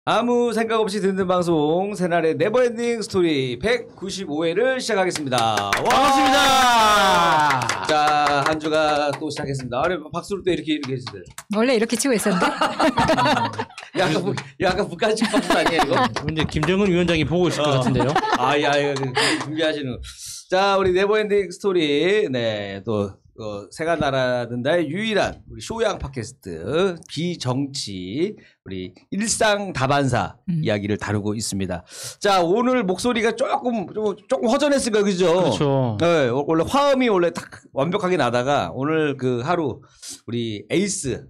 아무 생각 없이 듣는 방송 새날의 네버엔딩 스토리 195회를 시작하겠습니다. 와! 반갑습니다. 자, 한 주가 또 시작했습니다. 아니, 박수를 또 이렇게 해주세요. 원래 이렇게 치고 있었는데? 약간 북한식 박수 아니에요, 이거? 근데 김정은 위원장이 보고 있을 것 같은데요. 준비하시는. 자, 우리 네버엔딩 스토리, 네, 또, 새가 날아든다의 유일한 우리 쇼양 팟캐스트 비정치 우리 일상 다반사 이야기를 다루고 있습니다. 자, 오늘 목소리가 조금 허전했을 거예요, 그죠? 그렇죠. 네, 원래 화음이 원래 딱 완벽하게 나다가 오늘 그 하루 우리 에이스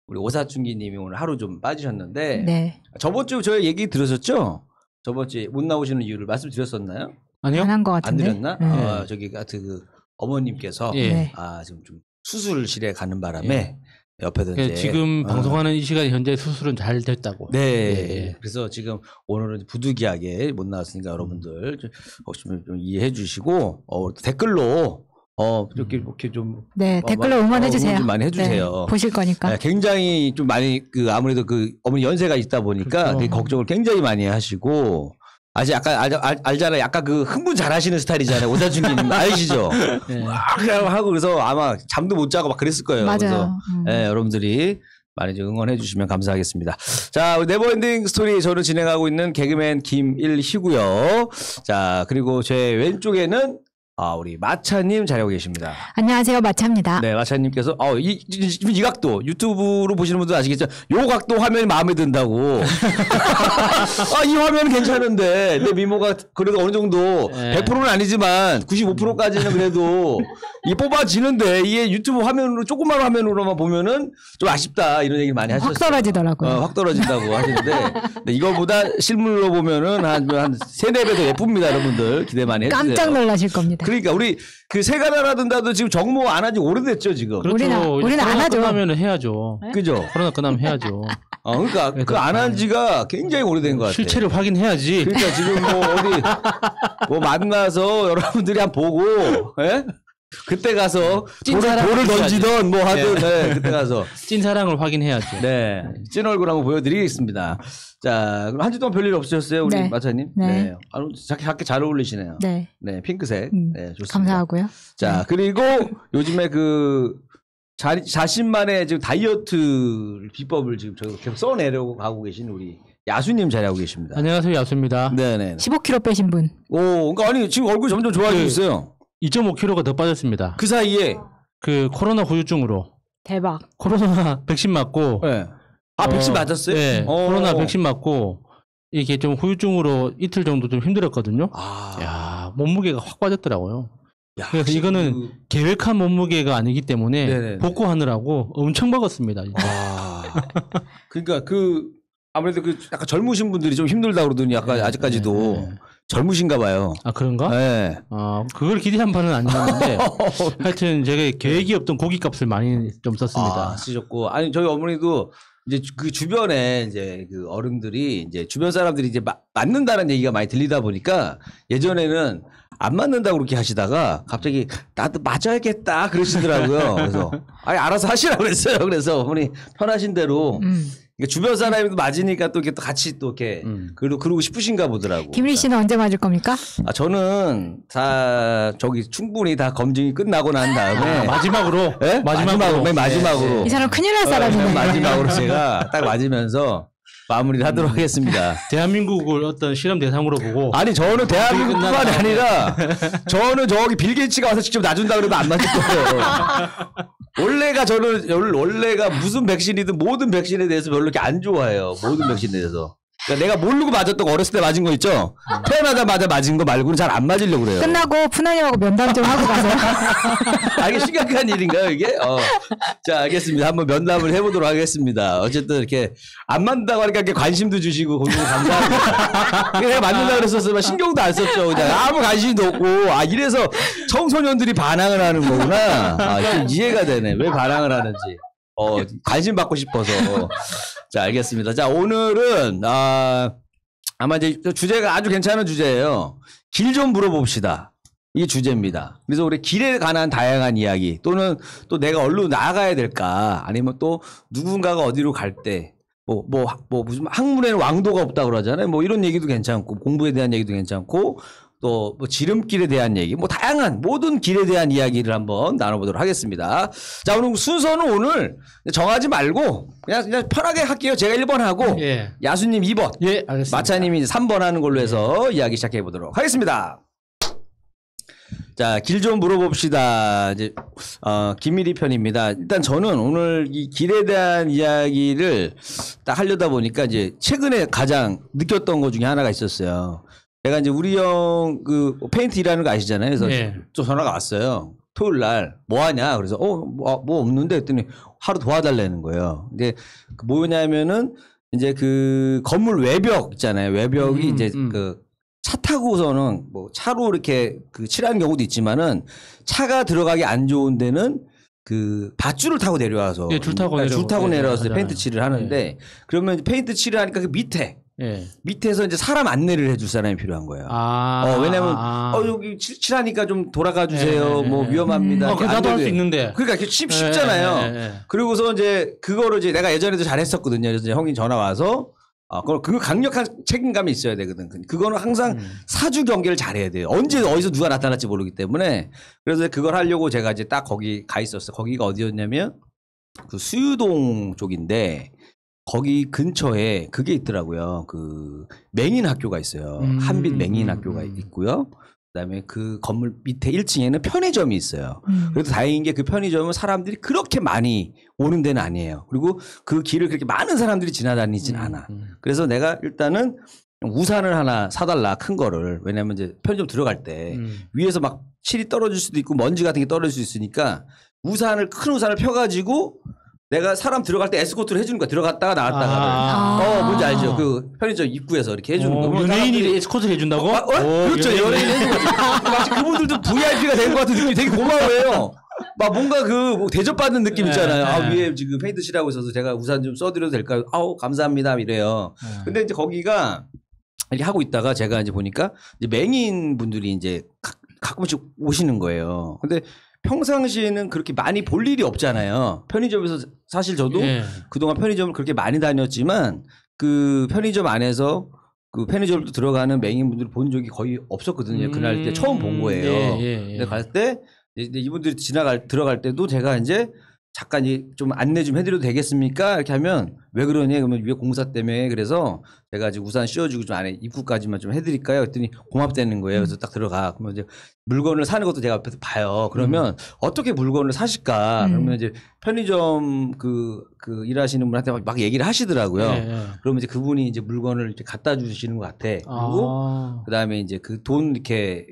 우리 오사춘기님이 오늘 하루 좀 빠지셨는데 네. 저번 주 저희 얘기 들으셨죠? 저번 주에 못 나오시는 이유를 말씀드렸었나요? 아니요? 안 한 것 안 같은데. 드렸나? 네. 저기 그 어머님께서 예. 네. 지금 좀 수술실에 가는 바람에 옆에서 이제 지금 방송하는 이 시간에 현재 수술은 잘 됐다고. 네. 예. 그래서 지금 오늘은 부득이하게 못 나왔으니까 여러분들 혹시 좀 이해해 주시고 댓글로 이렇게 좀 네, 댓글로 응원해 주세요. 좀 많이 해주세요. 네, 보실 거니까. 네, 굉장히 좀 많이 아무래도 그 어머니 연세가 있다 보니까 그렇죠. 되게 걱정을 굉장히 많이 하시고. 아직 약간 알잖아요. 약간 그 흥분 잘하시는 스타일이잖아요. 오사춘기님 아시죠? 네. 그냥 하고 그래서 아마 잠도 못 자고 막 그랬을 거예요. 맞아요. 그래서 여러분들이 많이 좀 응원해 주시면 감사하겠습니다. 자, 우리 네버엔딩 스토리 저를 진행하고 있는 개그맨 김일희고요. 자, 그리고 제 왼쪽에는 우리 마차님 자리하고 계십니다. 안녕하세요, 마차입니다. 네, 마차님께서 이 각도 유튜브로 보시는 분들 아시겠죠? 요 각도 화면이 마음에 든다고. 이 화면은 괜찮은데 내 미모가 그래도 어느 정도 100%는 아니지만 95%까지는 그래도 이 뽑아지는데 이게 유튜브 화면으로 조그만 화면으로만 보면은 좀 아쉽다 이런 얘기를 많이 하셨어요. 확 떨어지더라고요. 확 떨어진다고 하시는데 네, 이거보다 실물로 보면은 한 3-4배 더 예쁩니다, 여러분들. 기대 많이 해주세요. 깜짝 놀라실 겁니다. 그러니까 우리 그 새가 날아든다도 지금 정모 안 한 지 오래됐죠, 지금. 그렇죠. 우리는 안 코로나 하죠. 끝나면 해야죠. 그죠? 코로나 끝나면 해야죠. 그러니까 그 안 한 지가 굉장히 오래된 것 같아요. 실체를 확인해야지. 그러니까 지금 뭐 어디 뭐 만나서 여러분들이 한번 보고, 예? 그때 가서 돌을 던지던 뭐 하든, 네, 그때 가서. 찐사랑을 확인해야죠. 네. 찐 얼굴 한번 보여드리겠습니다. 자, 그럼 한 주 동안 별일 없으셨어요, 우리 네. 마차님? 네. 작게 잘 어울리시네요. 네. 네, 핑크색. 네, 좋습니다. 감사하고요. 자, 네. 그리고 요즘에 그 자신만의 지금 다이어트 비법을 지금 저 계속 써내려고 가고 계신 우리 야수님 자리하고 계십니다. 안녕하세요, 야수입니다. 네네. 15kg 빼신 분. 그러니까 아니 지금 얼굴 점점 좋아지고 있어요. 2.5kg가 더 빠졌습니다. 그 사이에 그 코로나 후유증으로 대박. 코로나 백신 맞고. 네. 백신 맞았어요? 네. 코로나 백신 맞고 이게 좀 후유증으로 이틀 정도 좀 힘들었거든요. 야, 몸무게가 확 빠졌더라고요. 야, 그래서 이거는 계획한 몸무게가 아니기 때문에 네네. 복구하느라고 엄청 먹었습니다. 그러니까 아무래도 약간 젊으신 분들이 좀 힘들다 그러더니 약간 아직까지도 젊으신가 봐요. 그런가? 네. 그걸 기대한 바는 아니었는데 하여튼 제가 계획이 없던 고깃값을 많이 좀 썼습니다. 쓰셨고. 아니, 저희 어머니도 이제 그 주변에 이제 그 어른들이 이제 주변 사람들이 이제 맞는다는 얘기가 많이 들리다 보니까 예전에는 안 맞는다고 그렇게 하시다가 갑자기 나도 맞아야겠다 그러시더라고요. 그래서 알아서 하시라고 그랬어요. 그래서 어머니 편하신 대로 주변 사람이 맞으니까 또 이렇게 또 같이 또 이렇게 그러고 싶으신가 보더라고. 김일희 씨는 언제 맞을 겁니까? 저는 충분히 다 검증이 끝나고 난 다음에 마지막으로 네? 맨 마지막으로 이 사람 큰일 날 사람이네. 마지막으로 제가 딱 맞으면서 마무리를 하도록 하겠습니다. 대한민국을 어떤 실험 대상으로 보고. 아니, 저는 대한민국뿐만이 아니라 저는 저기 빌 게이츠가 와서 직접 놔준다 그러면 안 맞을 거예요. 원래가 무슨 백신이든 모든 백신에 대해서 별로 이렇게 안 좋아해요. 모든 백신에 대해서. 그러니까 내가 모르고 맞았던 거 어렸을 때 맞은 거 있죠? 태어나자마자 맞은 거 말고는 잘 안 맞으려고 그래요. 끝나고 푸나님하고 면담 좀 하고 가세요. 이게 심각한 일인가요, 이게? 자, 알겠습니다. 한번 면담을 해보도록 하겠습니다. 어쨌든 이렇게 안 맞는다고 하니까 이렇게 관심도 주시고, 굉장히 감사합니다. 내가 맞는다고 그랬었으면 신경도 안 썼죠. 그냥 아무 관심도 없고, 이래서 청소년들이 반항을 하는 거구나. 좀 이해가 되네. 왜 반항을 하는지. 관심 받고 싶어서. 자, 알겠습니다. 자, 오늘은, 아마 이제 주제가 아주 괜찮은 주제예요. 길 좀 물어봅시다. 이게 주제입니다. 그래서 우리 길에 관한 다양한 이야기 또는 또 내가 어디로 나아가야 될까 아니면 또 누군가가 어디로 갈 때 무슨 학문에는 왕도가 없다 그러잖아요. 뭐 이런 얘기도 괜찮고 공부에 대한 얘기도 괜찮고 또 뭐 지름길에 대한 얘기 뭐 다양한 모든 길에 대한 이야기를 한번 나눠보도록 하겠습니다. 자 오늘 순서는 오늘 정하지 말고 그냥 편하게 할게요. 제가 1번 하고 예. 야수님 2번 예, 알겠습니다. 마차님이 3번 하는 걸로 해서 이야기 시작해 보도록 하겠습니다. 자, 길 좀 물어봅시다. 이제, 김미리 편입니다. 일단 저는 오늘 이 길에 대한 이야기를 딱 하려다 보니까 이제 최근에 가장 느꼈던 것 중에 하나가 있었어요. 제가 이제 우리 형 그 페인트 일하는 거 아시잖아요. 그래서 예. 또 전화가 왔어요. 토요일 날 뭐 하냐? 그래서 뭐 없는데 했더니 하루 도와달라는 거예요. 근데 그 뭐냐면은 이제 그 건물 외벽 있잖아요. 외벽이 이제 그 차 타고서는 뭐 차로 이렇게 그 칠하는 경우도 있지만은 차가 들어가기 안 좋은 데는 그 밧줄을 타고 내려와서 예, 줄 타고 내려와서 하잖아요. 페인트 칠을 하는데 그러면 페인트 칠을 하니까 그 밑에서 이제 사람 안내를 해줄 사람이 필요한 거예요. 왜냐면 여기 칠하니까 좀 돌아가 주세요. 뭐 위험합니다. 나도 할 수 있는데. 그러니까 쉽잖아요. 그리고서 이제 그거를 이제 내가 예전에도 잘했었거든요. 그래서 이제 형이 전화 와서 그거 강력한 책임감이 있어야 되거든. 그거는 항상 사주 경계를 잘해야 돼요. 언제 어디서 누가 나타날지 모르기 때문에. 그래서 그걸 하려고 제가 이제 딱 거기 가 있었어. 거기가 어디였냐면 그 수유동 쪽인데 거기 근처에 그게 있더라고요. 그 맹인 학교가 있어요. 한빛 맹인 학교가 있고요. 그다음에 그 건물 밑에 1층에는 편의점이 있어요. 그래도 다행인 게 그 편의점은 사람들이 그렇게 많이 오는 데는 아니에요. 그리고 그 길을 그렇게 많은 사람들이 지나다니진 않아. 그래서 내가 일단은 우산을 하나 사달라, 큰 거를. 왜냐면 이제 편의점 들어갈 때 위에서 막 칠이 떨어질 수도 있고 먼지 같은 게 떨어질 수 있으니까 큰 우산을 펴가지고 내가 사람 들어갈 때 에스코트를 해주는 거야. 들어갔다가 나왔다가. 뭔지 알죠? 그 편의점 입구에서 이렇게 해주는 거. 연예인이 에스코트를 해준다고? 그렇죠. 연예인이 해주는 거지. 마치 그분들도 VIP가 된 것 같은 느낌이 되게 고마워해요. 막 뭔가 뭐 대접받는 느낌 있잖아요. 위에 지금 페인트 칠하고 있어서 제가 우산 좀 써드려도 될까요? 감사합니다. 이래요. 근데 이제 거기가 이렇게 하고 있다가 제가 이제 보니까 이제 맹인 분들이 이제 가끔씩 오시는 거예요. 근데 평상시에는 그렇게 많이 볼 일이 없잖아요. 편의점에서 사실 저도 그동안 편의점을 그렇게 많이 다녔지만 그 편의점 안에서 그 편의점을 들어가는 맹인분들을 본 적이 거의 없었거든요. 그날 때 처음 본 거예요. 근데 갈 때 이분들이 들어갈 때도 제가 이제 잠깐 좀 안내 좀 해드려도 되겠습니까? 이렇게 하면 왜 그러냐? 그러면 위에 공사 때문에 그래서 제가 이제 우산 씌워주고 좀 안에 입구까지만 좀 해드릴까요? 그랬더니 고맙다는 거예요. 그래서 딱 들어가. 그러면 이제 물건을 사는 것도 제가 옆에서 봐요. 그러면 어떻게 물건을 사실까? 그러면 이제 편의점 그 일하시는 분한테 막 얘기를 하시더라고요. 그러면 이제 그분이 이제 물건을 이렇게 갖다 주시는 것 같아. 그리고 그다음에 이제 그 돈 이렇게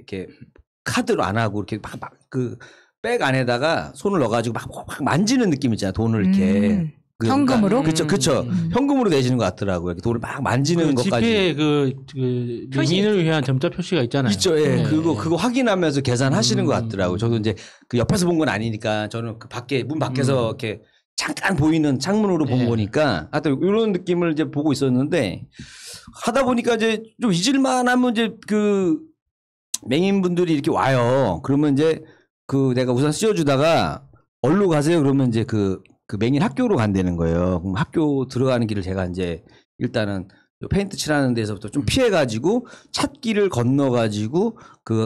카드로 안 하고 이렇게 막 백 안에다가 손을 넣어가지고 막 만지는 느낌 있잖아요. 돈을 이렇게. 현금으로? 그쵸. 현금으로 내시는 것 같더라고요. 이렇게 돈을 막 만지는 것까지. 지폐에 맹인을 위한 점자 표시가 있잖아요. 있죠. 그거 확인하면서 계산하시는 것 같더라고요. 저도 이제 그 옆에서 본 건 아니니까 저는 그 문 밖에서 이렇게 잠깐 보이는 창문으로 본 거니까 하여튼 이런 느낌을 이제 보고 있었는데 하다 보니까 이제 좀 잊을만 하면 이제 그 맹인분들이 이렇게 와요. 그러면 이제 내가 우산 씌워주다가 얼로 가세요. 그러면 이제 그 맹인 학교로 간다는 거예요. 그럼 학교 들어가는 길을 제가 이제 일단은 페인트 칠하는 데서부터 좀 피해가지고 찻길을 건너가지고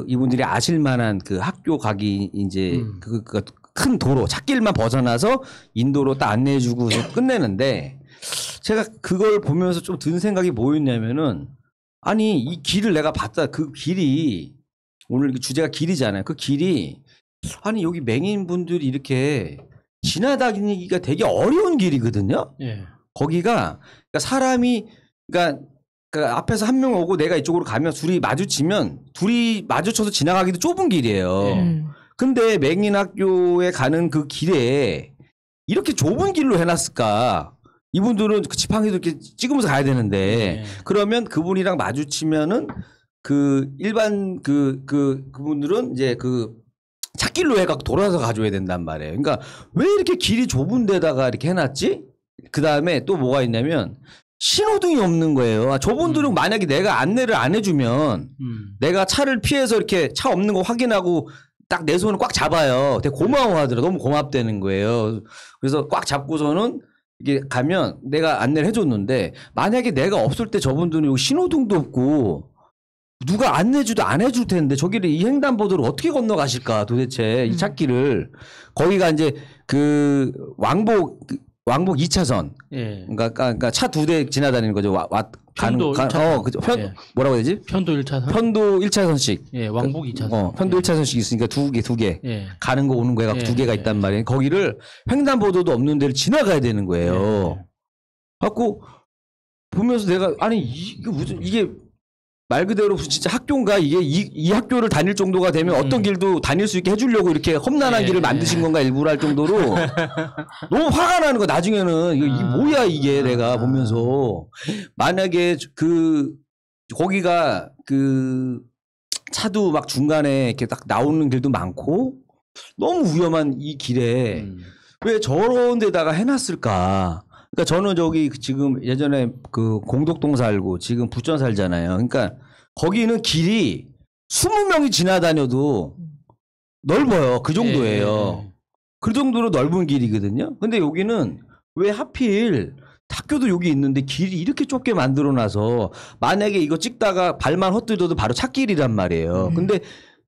이분들이 아실 만한 그 학교 가기 이제 큰 도로 찻길만 벗어나서 인도로 딱 안내해주고 끝내는데 제가 그걸 보면서 좀 든 생각이 뭐였냐면은 아니 이 길을 내가 봤다. 그 길이 오늘 주제가 길이잖아요. 그 길이 아니 여기 맹인분들이 이렇게 지나다니기가 되게 어려운 길이거든요. 거기가 그러니까 사람이 그러니까 앞에서 한 명 오고 내가 이쪽으로 가면 둘이 마주쳐서 지나가기도 좁은 길이에요. 근데 맹인 학교에 가는 그 길에 이렇게 좁은 길로 해놨을까? 이분들은 그 지팡이도 이렇게 찍으면서 가야 되는데 그러면 그분이랑 마주치면은 일반 그분들은 이제 찻길로 해갖고 돌아서 가줘야 된단 말이에요. 그러니까 왜 이렇게 길이 좁은 데다가 이렇게 해놨지? 그 다음에 또 뭐가 있냐면 신호등이 없는 거예요. 저분들은 만약에 내가 안내를 안 해주면 내가 차를 피해서 이렇게 차 없는 거 확인하고 딱 내 손을 꽉 잡아요. 되게 고마워하더라. 너무 고맙다는 거예요. 그래서 꽉 잡고서는 이게 가면 내가 안내를 해줬는데 만약에 내가 없을 때 저분들은 여기 신호등도 없고 누가 안내주도 안 해줄 텐데 저기를 이 횡단보도를 어떻게 건너가실까 도대체 이 찾기를 거기가 이제 그 왕복 2차선 예. 그러니까 차 2대 지나다니는 거죠. 편도 1차선. 그죠. 예. 뭐라고 해야 되지? 편도 1차선. 편도 1차선씩. 예, 왕복 2차선. 편도 예. 1차선씩 있으니까 두 개. 예. 가는 거 오는 거 해갖고 두 개가 있단 말이에요. 거기를 횡단보도도 없는 데를 지나가야 되는 거예요. 예. 갖고 보면서 내가 아니 이게 말 그대로 진짜 학교인가 이게 이 학교를 다닐 정도가 되면 어떤 길도 다닐 수 있게 해주려고 이렇게 험난한 길을 만드신 건가 일부러 할 정도로 너무 화가 나는 거 나중에는 이게 뭐야 이게 내가 보면서 만약에 거기가 차도 막 중간에 이렇게 딱 나오는 길도 많고 너무 위험한 이 길에 왜 저런 데다가 해놨을까? 그러니까 저는 저기 지금 예전에 그 공덕동 살고 지금 부천 살잖아요. 그러니까 거기는 길이 20명이 지나다녀도 넓어요. 그 정도예요. 그 정도로 넓은 길이거든요. 근데 여기는 왜 하필 학교도 여기 있는데 길이 이렇게 좁게 만들어놔서 만약에 이거 찍다가 발만 헛디뎌도 바로 찻길이란 말이에요. 근데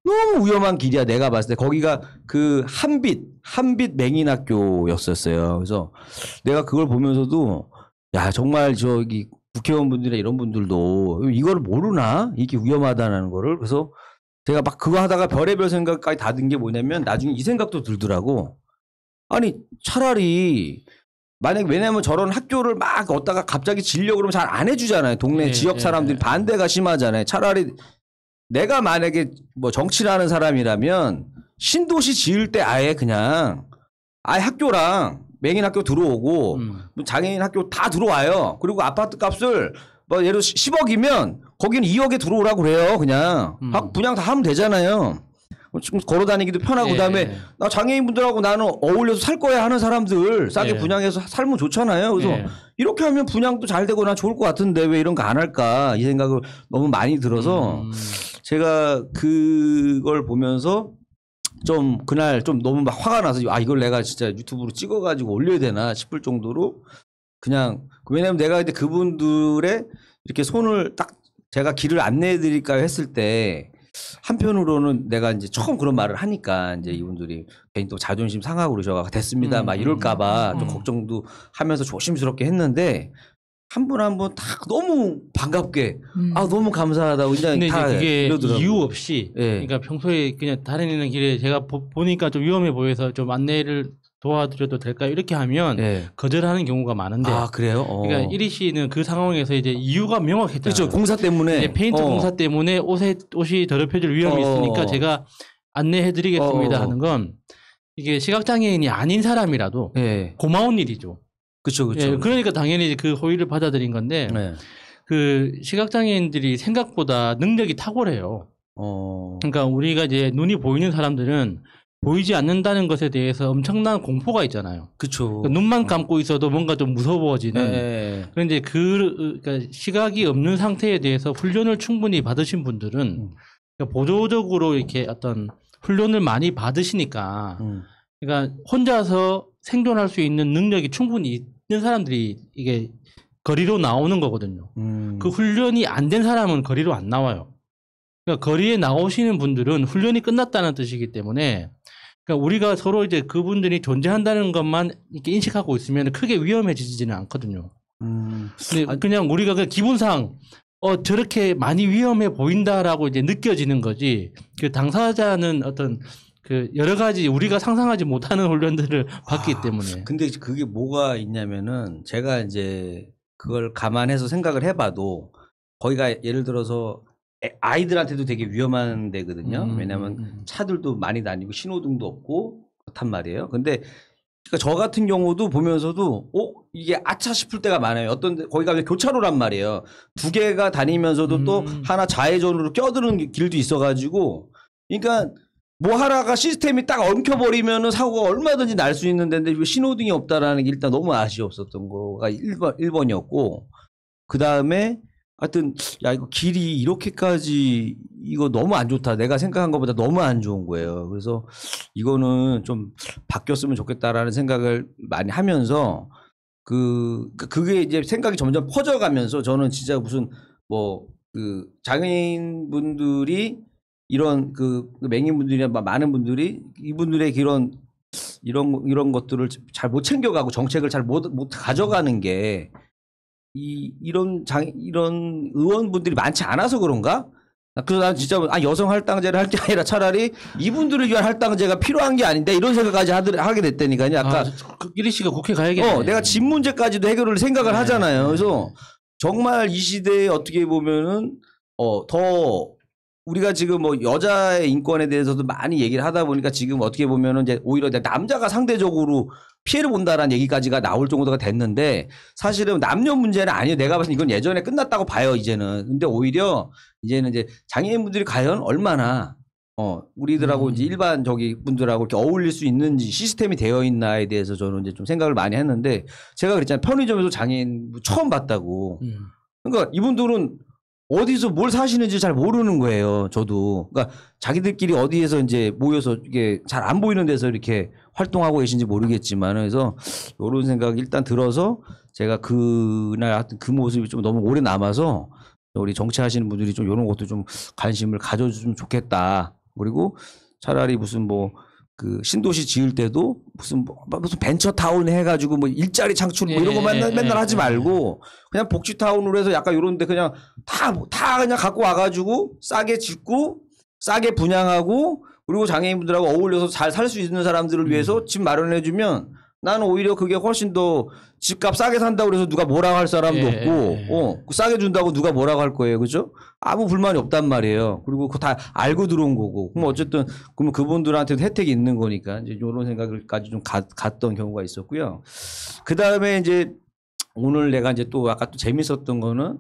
너무 위험한 길이야. 내가 봤을 때 거기가 그 한빛 맹인학교였었어요. 그래서 내가 그걸 보면서도 야 정말 저기 국회의원분들이나 이런 분들도 이거를 모르나 이게 위험하다는 거를. 그래서 제가 막 그거 하다가 별의별 생각까지 다 든 게 뭐냐면 나중에 이 생각도 들더라고. 아니 차라리 만약에 왜냐면 저런 학교를 막 얻다가 갑자기 지려고 그러면 잘 안 해주잖아요. 동네 지역 사람들이 반대가 심하잖아요. 차라리 내가 만약에 뭐 정치를 하는 사람이라면 신도시 지을 때 아예 학교랑 맹인 학교 들어오고 장애인 학교 다 들어와요. 그리고 아파트 값을 뭐 예를 들어 10억이면 거기는 2억에 들어오라고 그래요. 그냥 분양 다 하면 되잖아요. 지금 걸어 다니기도 편하고 그다음에 나 장애인분들하고 나는 어울려서 살 거야 하는 사람들 싸게 분양해서 살면 좋잖아요. 그래서 이렇게 하면 분양도 잘 되고 난 좋을 것 같은데 왜 이런 거 안 할까 이 생각을 너무 많이 들어서 제가 그걸 보면서 좀 그날 좀 너무 막 화가 나서 이걸 내가 진짜 유튜브로 찍어가지고 올려야 되나 싶을 정도로 그냥 왜냐면 내가 그때 그분들의 이렇게 손을 딱 제가 길을 안내해 드릴까 했을 때 한편으로는 내가 이제 처음 그런 말을 하니까 이제 이분들이 괜히 또 자존심 상하고 그러셔가 됐습니다 막 이럴까봐 좀 걱정도 하면서 조심스럽게 했는데 한 분 한 분 다 너무 반갑게 너무 감사하다고 근데 다 이제 그게 이러더라고요. 이유 없이 그러니까 평소에 그냥 다니는 길에 제가 보니까 좀 위험해 보여서 좀 안내를 도와드려도 될까요? 이렇게 하면 거절하는 경우가 많은데. 아 그래요? 그러니까 이리 씨는 그 상황에서 이제 이유가 명확했잖아요. 그렇죠. 공사 때문에. 이제 페인트 공사 때문에 옷이 더럽혀질 위험이 있으니까 제가 안내해드리겠습니다 하는 건 이게 시각장애인이 아닌 사람이라도 고마운 일이죠. 그렇죠. 그러니까 당연히 그 호의를 받아들인 건데 그 시각장애인들이 생각보다 능력이 탁월해요. 그러니까 우리가 이제 눈이 보이는 사람들은 보이지 않는다는 것에 대해서 엄청난 공포가 있잖아요. 그렇죠. 그러니까 눈만 감고 있어도 뭔가 좀 무서워지는. 그런데 그러니까 시각이 없는 상태에 대해서 훈련을 충분히 받으신 분들은 그러니까 보조적으로 이렇게 어떤 훈련을 많이 받으시니까 그러니까 혼자서 생존할 수 있는 능력이 충분히 있는 사람들이 이게 거리로 나오는 거거든요. 그 훈련이 안 된 사람은 거리로 안 나와요. 그러니까 거리에 나오시는 분들은 훈련이 끝났다는 뜻이기 때문에 그러니까 우리가 서로 이제 그분들이 존재한다는 것만 이렇게 인식하고 있으면 크게 위험해지지는 않거든요. 근데 그냥 우리가 그 기본상 저렇게 많이 위험해 보인다라고 이제 느껴지는 거지. 그 당사자는 어떤 그 여러 가지 우리가 상상하지 못하는 훈련들을 받기 때문에. 근데 그게 뭐가 있냐면은 제가 이제 그걸 감안해서 생각을 해봐도 거기가 예를 들어서 아이들한테도 되게 위험한 데거든요. 왜냐하면 차들도 많이 다니고 신호등도 없고 그렇단 말이에요. 근데 그러니까 저 같은 경우도 보면서도 이게 아차 싶을 때가 많아요. 어떤 데 거기가 교차로란 말이에요. 두 개가 다니면서도 또 하나 좌회전으로 껴드는 길도 있어가지고 그러니까 뭐 하나가 시스템이 딱 엉켜버리면은 사고가 얼마든지 날 수 있는 데인데 왜 신호등이 없다라는 게 일단 너무 아쉬웠었던 거가 1번이었고 그 다음에 하여튼 야 이거 길이 이렇게까지 이거 너무 안 좋다. 내가 생각한 것보다 너무 안 좋은 거예요. 그래서 이거는 좀 바뀌었으면 좋겠다라는 생각을 많이 하면서 그게 이제 생각이 점점 퍼져가면서 저는 진짜 무슨 뭐 그 장애인분들이 이런 그 맹인분들이나 많은 분들이 이분들의 이런 것들을 잘 못 챙겨가고 정책을 잘 못 가져가는 게 이런 의원분들이 많지 않아서 그런가? 그래서 난 진짜 여성 할당제를 할 게 아니라 차라리 이분들을 위한 할당제가 필요한 게 아닌데 이런 생각까지 하게 됐다니까요. 아까 이리 씨가 국회 가야겠네. 내가 집 문제까지도 해결을 생각을 하잖아요. 그래서 정말 이 시대에 어떻게 보면은 더 우리가 지금 뭐 여자의 인권에 대해서도 많이 얘기를 하다 보니까 지금 어떻게 보면은 이제 오히려 남자가 상대적으로 피해를 본다라는 얘기까지가 나올 정도가 됐는데 사실은 남녀 문제는 아니에요. 내가 봤을 때 이건 예전에 끝났다고 봐요, 이제는. 근데 오히려 이제는 이제 장애인분들이 과연 얼마나 우리들하고 이제 일반 분들하고 이렇게 어울릴 수 있는지 시스템이 되어 있나에 대해서 저는 이제 좀 생각을 많이 했는데 제가 그랬잖아요. 편의점에서 장애인 처음 봤다고. 그러니까 이분들은 어디서 뭘 사시는지 잘 모르는 거예요. 저도. 그러니까 자기들끼리 어디에서 이제 모여서 이게 잘 안 보이는 데서 이렇게 활동하고 계신지 모르겠지만 그래서 이런 생각이 일단 들어서 제가 그날 하여튼 그 모습이 좀 너무 오래 남아서 우리 정치하시는 분들이 좀 이런 것도 좀 관심을 가져주면 좋겠다. 그리고 차라리 무슨 뭐 그 신도시 지을 때도 무슨 벤처타운 해가지고 뭐 일자리 창출 뭐 이런 거 맨날 하지 말고 그냥 복지타운으로 해서 약간 이런데 그냥 다 그냥 갖고 와가지고 싸게 짓고 싸게 분양하고 그리고 장애인분들하고 어울려서 잘 살 수 있는 사람들을 위해서 집 마련해주면 나는 오히려 그게 훨씬 더 집값 싸게 산다고 그래서 누가 뭐라고 할 사람도 없고 싸게 준다고 누가 뭐라고 할 거예요. 그죠? 아무 불만이 없단 말이에요. 그리고 그거 다 알고 들어온 거고. 그럼 어쨌든 그러면 그분들한테도 혜택이 있는 거니까 이제 이런 생각을까지 좀 갔던 경우가 있었고요. 그다음에 이제 오늘 내가 이제 또 아까 또 재밌었던 거는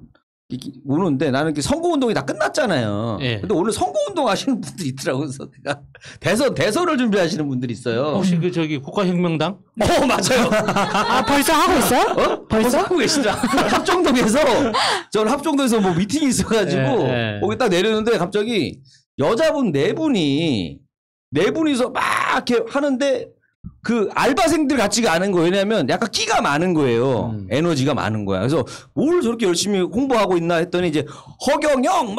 오는데 나는 선거운동이 다 끝났잖아요. 근데 오늘 선거운동 하시는 분들이 있더라고요. 그래서 내가 대선을 준비하시는 분들이 있어요. 혹시 국가혁명당? 맞아요. 벌써 하고 있어요? 벌써 하고 계시죠. 저는 합정동에서 뭐 미팅이 있어가지고 거기 딱 내렸는데 갑자기 여자분 네 분이서 막 이렇게 하는데 그 알바생들 같지가 않은 거예요. 왜냐하면 약간 끼가 많은 거예요. 에너지가 많은 거야. 그래서 뭘 저렇게 열심히 홍보하고 있나 했더니 이제 허경영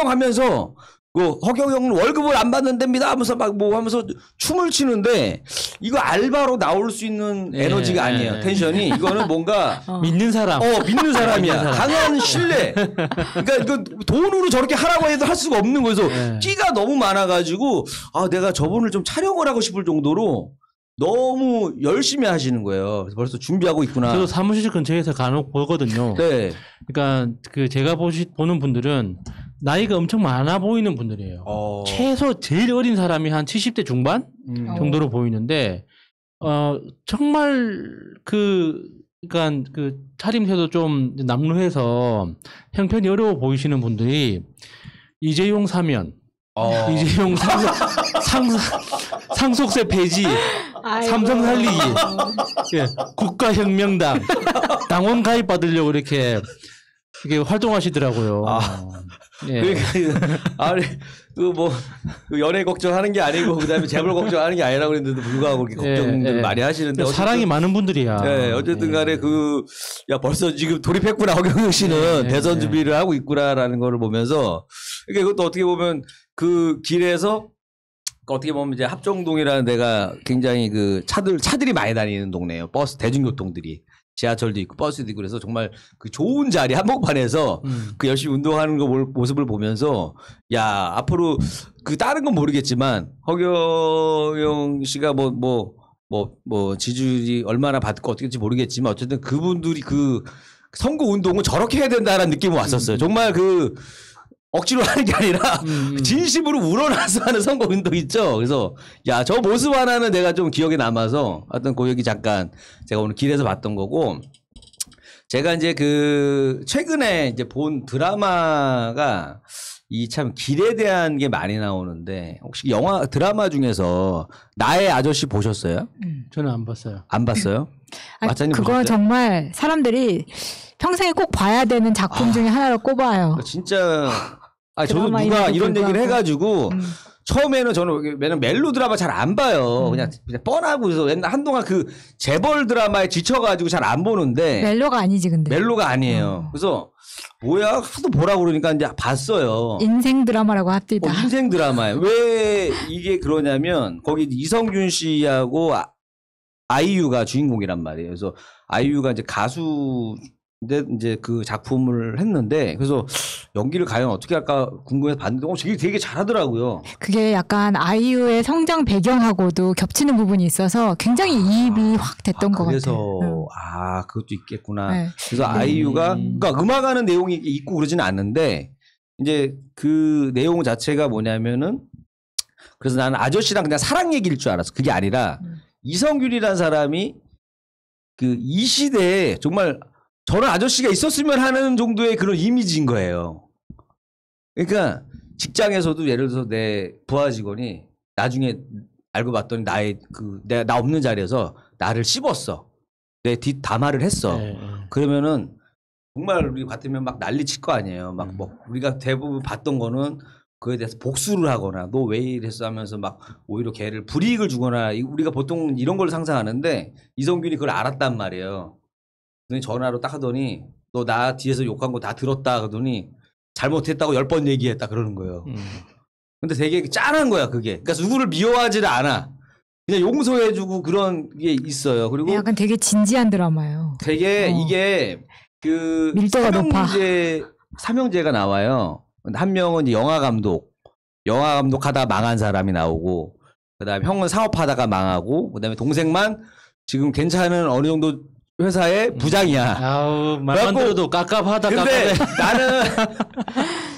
하면서 그 허경영은 월급을 안 받는 데입니다 하면서 막 뭐 하면서 춤을 추는데 이거 알바로 나올 수 있는 에너지가 아니에요. 텐션이 이거는 뭔가 믿는 사람. 믿는 사람이야. 강한 신뢰. 그러니까 이거 돈으로 저렇게 하라고 해도 할 수가 없는 거예요. 그래서 끼가 너무 많아가지고 내가 저분을 좀 촬영을 하고 싶을 정도로 너무 열심히 하시는 거예요. 그래서 벌써 준비하고 있구나. 저도 사무실 근처에서 간혹 보거든요. 네. 그러니까 그 제가 보는 분들은 나이가 엄청 많아 보이는 분들이에요. 최소 제일 어린 사람이 한 70대 중반 정도로 보이는데 정말 그러니까 그 차림새도 좀 남루해서 형편이 어려워 보이시는 분들이 이재용 사면, 이재용 상속세 폐지, 삼성 살리기, 국가혁명당, 당원 가입 받으려고 이렇게 활동하시더라고요. 그 연애 걱정하는 게 아니고 그다음에 재벌 걱정하는 게 아니라고 그랬는데도 불구하고 그렇게 걱정들 많이 하시는데 사랑이 많은 분들이야. 어쨌든 간에 벌써 지금 돌입했구나. 허경영 씨는 대선 준비를 하고 있구나라는 거를 보면서 그러니까 이것도 어떻게 보면 그 길에서 어떻게 보면 이제 합정동이라는 데가 굉장히 차들이 많이 다니는 동네예요. 버스 대중교통들이. 지하철도 있고 버스도 있고 그래서 정말 그 좋은 자리 한복판에서 그 열심히 운동하는 모습을 보면서 앞으로 다른 건 모르겠지만 허경영 씨가 지지율이 얼마나 받고 어떻게 될지 모르겠지만 어쨌든 그분들이 그 선거 운동은 저렇게 해야 된다라는 느낌이 왔었어요. 정말 억지로 하는 게 아니라 진심으로 우러나서 하는 선거 운동 있죠. 그래서 저 모습 하나는 내가 좀 기억에 남아서 하여튼 그 얘기 잠깐 제가 오늘 길에서 봤던 거고 제가 이제 최근에 이제 본 드라마가 참 길에 대한 게 많이 나오는데 혹시 드라마 중에서 나의 아저씨 보셨어요? 저는 안 봤어요. 안 봤어요? 그거 보셨어요? 정말 사람들이 평생에 꼭 봐야 되는 작품 중에 하나로 꼽아요. 진짜 저도 누가 이런 얘기를 해가지고 처음에는 저는 왜냐면 멜로 드라마 잘 안 봐요. 그냥 뻔하고 그래서 옛날 한동안 그 재벌 드라마에 지쳐가지고 잘 안 보는데 멜로가 아니지 근데. 멜로가 아니에요. 그래서 뭐야 하도 보라고 그러니까 이제 봤어요. 인생 드라마라고 합디다. 인생 드라마예요. 왜 이게 그러냐면 거기 이성균 씨하고 아이유가 주인공이란 말이에요. 그래서 아이유가 이제 가수인데 이제 그 작품을 했는데 그래서 연기를 과연 어떻게 할까 궁금해서 봤는데 되게 잘하더라고요. 그게 약간 아이유의 성장 배경하고도 겹치는 부분이 있어서 굉장히 이입이 확 됐던 것 그래서 같아요. 그것도 있겠구나. 네. 그래서 아이유가 그러니까 음악하는 내용이 있고 그러지는 않는데 이제 그 내용 자체가 뭐냐면은 그래서 나는 아저씨랑 그냥 사랑 얘기일 줄 알았어. 그게 아니라 이성균이라는 사람이 그 이 시대에 정말 저런 아저씨가 있었으면 하는 정도의 그런 이미지인 거예요. 그러니까 직장에서도 예를 들어서 내 부하 직원이 나중에 알고 봤더니 나 없는 자리에서 나를 씹었어. 내 뒷 담화를 했어. 그러면은 정말 우리 같으면 막 난리 칠 거 아니에요. 막 뭐 우리가 대부분 봤던 거는 그에 대해서 복수를 하거나 너 왜 이랬어 하면서 막 오히려 걔를 불이익을 주거나 우리가 보통 이런 걸 상상하는데 이성균이 그걸 알았단 말이에요. 그래서 전화로 딱 하더니 너 나 뒤에서 욕한 거 다 들었다 그러더니 잘못했다고 10번 얘기했다 그러는 거예요. 근데 되게 짠한 거야 그게. 그러니까 누구를 미워하지를 않아. 그냥 용서해주고 그런 게 있어요. 그리고 약간 되게 진지한 드라마예요. 되게 이게 그 밀도가 높아. 삼형제가 나와요. 한 명은 이제 영화 감독 하다가 망한 사람이 나오고, 그다음에 형은 사업하다가 망하고, 그다음에 동생만 지금 괜찮은 어느 정도 회사의 부장이야. 아우 말만 들어도 깝깝하다. 근데 나는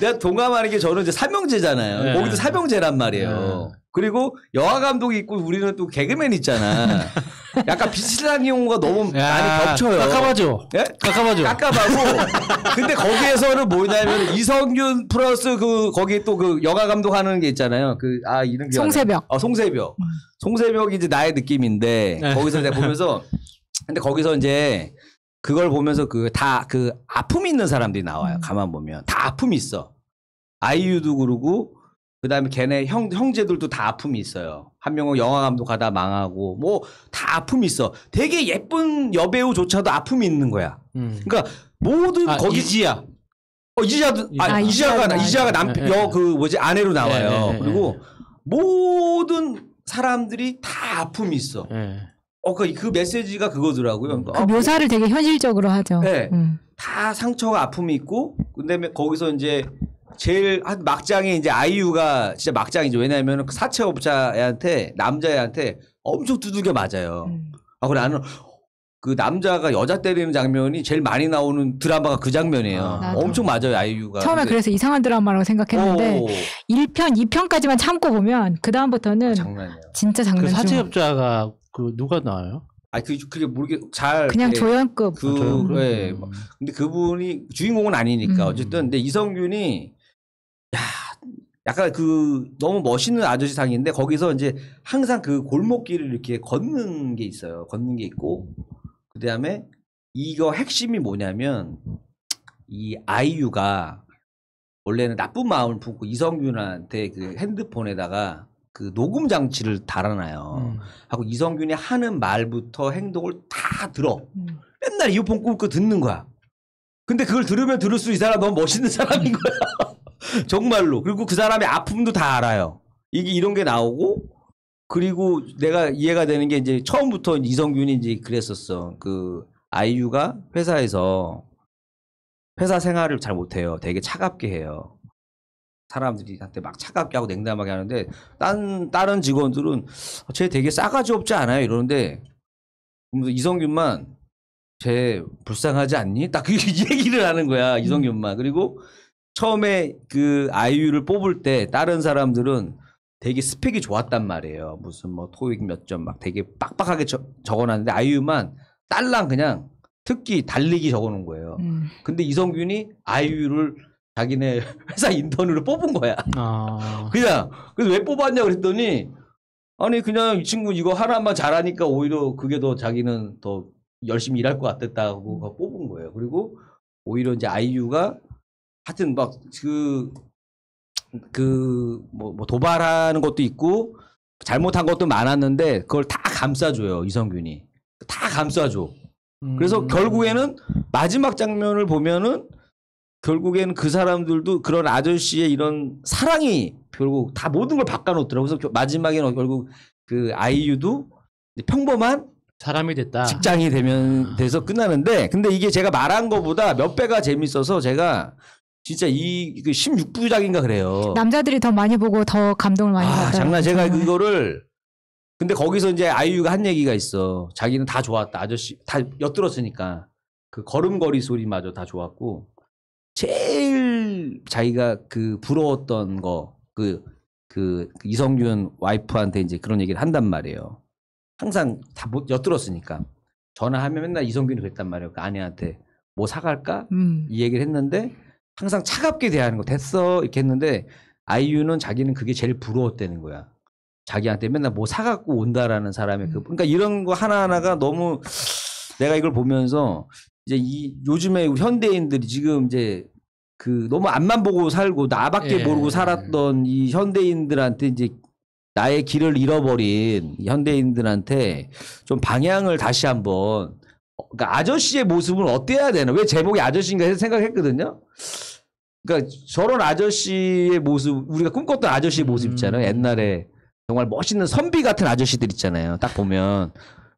내가 동감하는 게 저는 이제 삼형제잖아요. 네. 거기도 삼형제란 말이에요. 그리고 영화 감독이 있고 우리는 또 개그맨 있잖아. 약간 비슷한 경우가 너무 많이 겹쳐요. 깝깝하죠. 예? 깝깝하고. 근데 거기에서는 뭐냐면 이성균 플러스 거기 또 그 영화 감독하는 게 있잖아요. 이름 기억 안 나. 송새벽. 송새벽. 송새벽이 이제 나의 느낌인데 거기서 내가 보면서 근데 거기서 이제 그걸 보면서 아픔이 있는 사람들이 나와요. 가만 보면 다 아픔이 있어. 아이유도 그러고. 그다음에 걔네 형제들도 다 아픔이 있어요. 한 명은 영화 감독하다 망하고 뭐 다 아픔이 있어. 되게 예쁜 여배우조차도 아픔이 있는 거야. 그러니까 모든 거기 이지야. 이지아가 남편 아내로 나와요. 그리고 모든 사람들이 다 아픔이 있어. 그 메시지가 그거더라고요. 그 묘사를 되게 현실적으로 하죠. 네. 다 상처가 아픔이 있고 그다음에 거기서 이제 제일 막장에 이제 아이유가 진짜 막장이죠. 왜냐하면 그 사채업자한테 남자애한테 엄청 두들겨 맞아요. 그래 나는 그 남자가 여자 때리는 장면이 제일 많이 나오는 드라마가 그 장면이에요. 엄청 맞아요 아이유가. 처음에 그래서 이상한 드라마라고 생각했는데 1편, 2편까지만 참고 보면 그 다음부터는 장난이에요. 진짜 장난. 그 사채업자가 누가 나와요? 그게 모르게 잘 그냥 조연급. 네. 근데 그분이 주인공은 아니니까 어쨌든 근데 이성균이 약간 너무 멋있는 아저씨 상인데 거기서 이제 항상 그 골목길을 이렇게 걷는 게 있어요. 걷는 게 있고 그다음에 이거 핵심이 뭐냐면 이 아이유가 원래는 나쁜 마음을 품고 이성균한테 그 핸드폰에다가 그 녹음 장치를 달아놔요. 하고 이성균이 하는 말부터 행동을 다 들어. 맨날 이어폰 꽂고 듣는 거야. 근데 그걸 들으면 들을수록 이 사람 너무 멋있는 사람인 거야. 정말로. 그리고 그 사람의 아픔도 다 알아요. 이런 게 나오고 그리고 내가 이해가 되는 게 이제 처음부터 이성균이 이제 그랬었어. 그 아이유가 회사에서 회사 생활을 잘 못해요. 되게 차갑게 해요. 사람들이한테 막 차갑게 하고 냉담하게 하는데 다른 직원들은 쟤 되게 싸가지 없지 않아요? 이러는데 이성균만 쟤 불쌍하지 않니? 딱 그 얘기를 하는 거야. 이성균만. 그리고 처음에 그 아이유를 뽑을 때 다른 사람들은 되게 스펙이 좋았단 말이에요. 무슨 뭐 토익 몇 점 막 되게 빡빡하게 적어놨는데 아이유만 딸랑 그냥 특기 달리기 적어놓은 거예요. 근데 이성균이 아이유를 자기네 회사 인턴으로 뽑은 거야. 그냥 그래서 왜 뽑았냐 그랬더니 아니 그냥 이 친구 이거 하나만 잘하니까 오히려 그게 더 자기는 더 열심히 일할 것 같았다고 뽑은 거예요. 그리고 오히려 이제 아이유가 하여튼 막 뭐 도발하는 것도 있고 잘못한 것도 많았는데 그걸 다 감싸줘요 이성균이. 다 감싸줘. 그래서 결국에는 마지막 장면을 보면은 결국에는 그 사람들도 그런 아저씨의 이런 사랑이 결국 다 모든 걸 바꿔놓더라고. 그래서 마지막에는 결국 그 아이유도 평범한 사람이 됐다. 직장이 돼서 끝나는데 근데 이게 제가 말한 거보다 몇 배가 재밌어서 제가 진짜 이 16부작인가 그래요. 남자들이 더 많이 보고 더 감동을 많이 받아요. 장난. 제가 그거를 근데 거기서 이제 아이유가 한 얘기가 있어. 자기는 다 좋았다. 아저씨 다 엿들었으니까 그 걸음걸이 소리마저 다 좋았고 제일 자기가 그 부러웠던 거 그 이성균 와이프한테 이제 그런 얘기를 한단 말이에요. 항상 다 엿들었으니까 전화하면 맨날 이성균이 그랬단 말이에요. 그 아내한테 뭐 사갈까? 이 얘기를 했는데 항상 차갑게 대하는 거 됐어 이렇게 했는데 아이유는 자기는 그게 제일 부러웠다는 거야. 자기한테 맨날 뭐 사갖고 온다라는 사람의 그러니까 이런 거 하나하나가 너무 내가 이걸 보면서 이제 요즘에 현대인들이 지금 이제 그 너무 앞만 보고 살고 나밖에 모르고 살았던 이 현대인들한테 이제 나의 길을 잃어버린 현대인들한테 좀 방향을 다시 한번 그러니까 아저씨의 모습은 어때야 되나? 왜 제목이 아저씨인가 해서 생각했거든요. 그러니까 저런 아저씨의 모습 우리가 꿈꿨던 아저씨의 모습 있잖아요. 옛날에 정말 멋있는 선비 같은 아저씨들 있잖아요. 딱 보면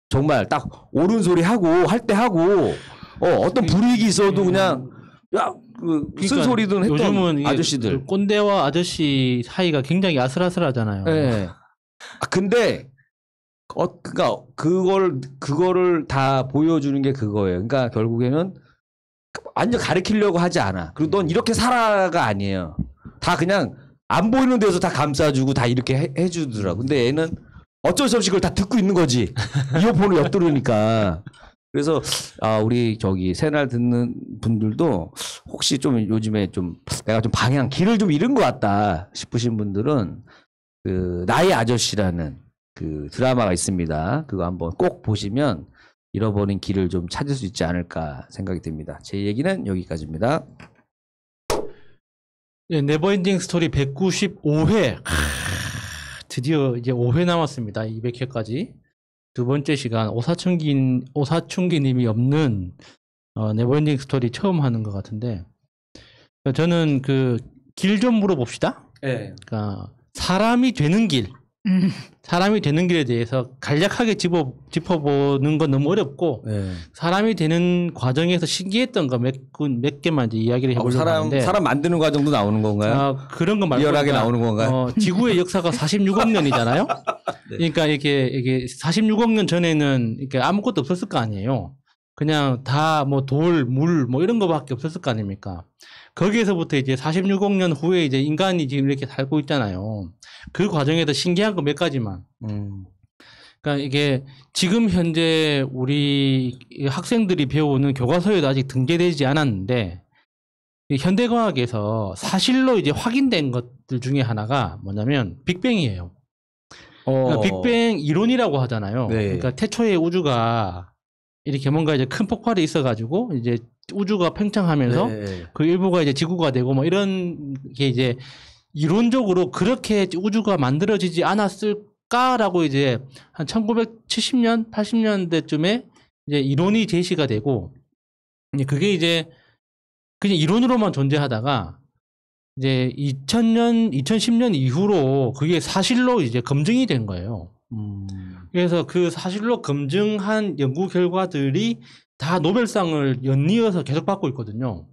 정말 딱 옳은 소리 하고 할 때 하고 어떤 불이익이 있어도 그냥 야 무슨 소리든 했던 요즘은 아저씨들. 꼰대와 아저씨 사이가 굉장히 아슬아슬하잖아요. 네. 근데 그러니까 그거를 다 보여주는 게 그거예요. 그러니까 결국에는 완전 가르치려고 하지 않아. 그리고 넌 이렇게 살아가 아니에요. 다 그냥 안 보이는 데서 다 감싸주고 다 이렇게 해주더라고. 근데 얘는 어쩔 수 없이 그걸 다 듣고 있는 거지. 이어폰을 엿들으니까. 그래서 우리 저기 새날 듣는 분들도 혹시 좀 요즘에 좀 내가 좀 길을 좀 잃은 것 같다 싶으신 분들은 그 나의 아저씨라는 그 드라마가 있습니다. 그거 한번 꼭 보시면 잃어버린 길을 좀 찾을 수 있지 않을까 생각이 듭니다. 제 얘기는 여기까지입니다. 네, 네버엔딩 스토리 195회. 드디어 이제 5회 남았습니다. 200회까지. 두 번째 시간 오사춘기님이 없는 네버엔딩 스토리 처음 하는 것 같은데 저는 그 길 좀 물어봅시다. 네. 그러니까 사람이 되는 길, 사람이 되는 길에 대해서 간략하게 짚어보는 건 너무 어렵고 네. 사람이 되는 과정에서 신기했던 거 몇 개만 이제 이야기를 해보려고 하는데 사람 만드는 과정도 나오는 건가요? 그런 거 말고 리얼하게 나오는 건가요? 지구의 역사가 46억 년이잖아요. 네. 그러니까 이게 46억 년 전에는 이렇게 아무것도 없었을 거 아니에요. 그냥 다 뭐 돌, 물 뭐 이런 거밖에 없었을 거 아닙니까? 거기에서부터 이제 46억 년 후에 이제 인간이 지금 이렇게 살고 있잖아요. 그 과정에서 신기한 거 몇 가지만. 그러니까 이게 지금 현재 우리 학생들이 배우는 교과서에도 아직 등재되지 않았는데 현대과학에서 사실로 이제 확인된 것들 중에 하나가 뭐냐면 빅뱅이에요. 그러니까 빅뱅 이론이라고 하잖아요. 네. 그러니까 태초에 우주가 이렇게 뭔가 이제 큰 폭발이 있어가지고 이제 우주가 팽창하면서 네. 그 일부가 이제 지구가 되고 뭐 이런 게 이제 이론적으로 그렇게 우주가 만들어지지 않았을까라고 이제 한 1970년, 80년대쯤에 이제 이론이 제시가 되고 이제 그게 이제 그냥 이론으로만 존재하다가 이제 2000년, 2010년 이후로 그게 사실로 이제 검증이 된 거예요. 그래서 그 사실로 검증한 연구 결과들이 다 노벨상을 연이어서 계속 받고 있거든요.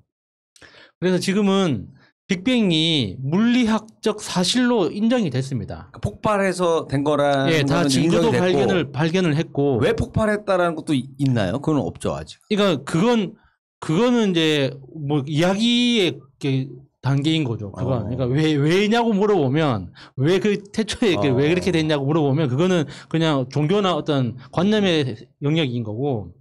그래서 지금은 빅뱅이 물리학적 사실로 인정이 됐습니다. 폭발해서 된 거라는 예, 다 거는 증거도 인정이 됐고 발견을 했고. 왜 폭발했다라는 것도 있나요? 그건 없죠 아직. 그러니까 그거는 이제 뭐 이야기의 단계인 거죠. 그러니까 왜냐고 물어보면 왜 그 태초에 왜 그렇게 됐냐고 물어보면 그거는 그냥 종교나 어떤 관념의 영역인 거고.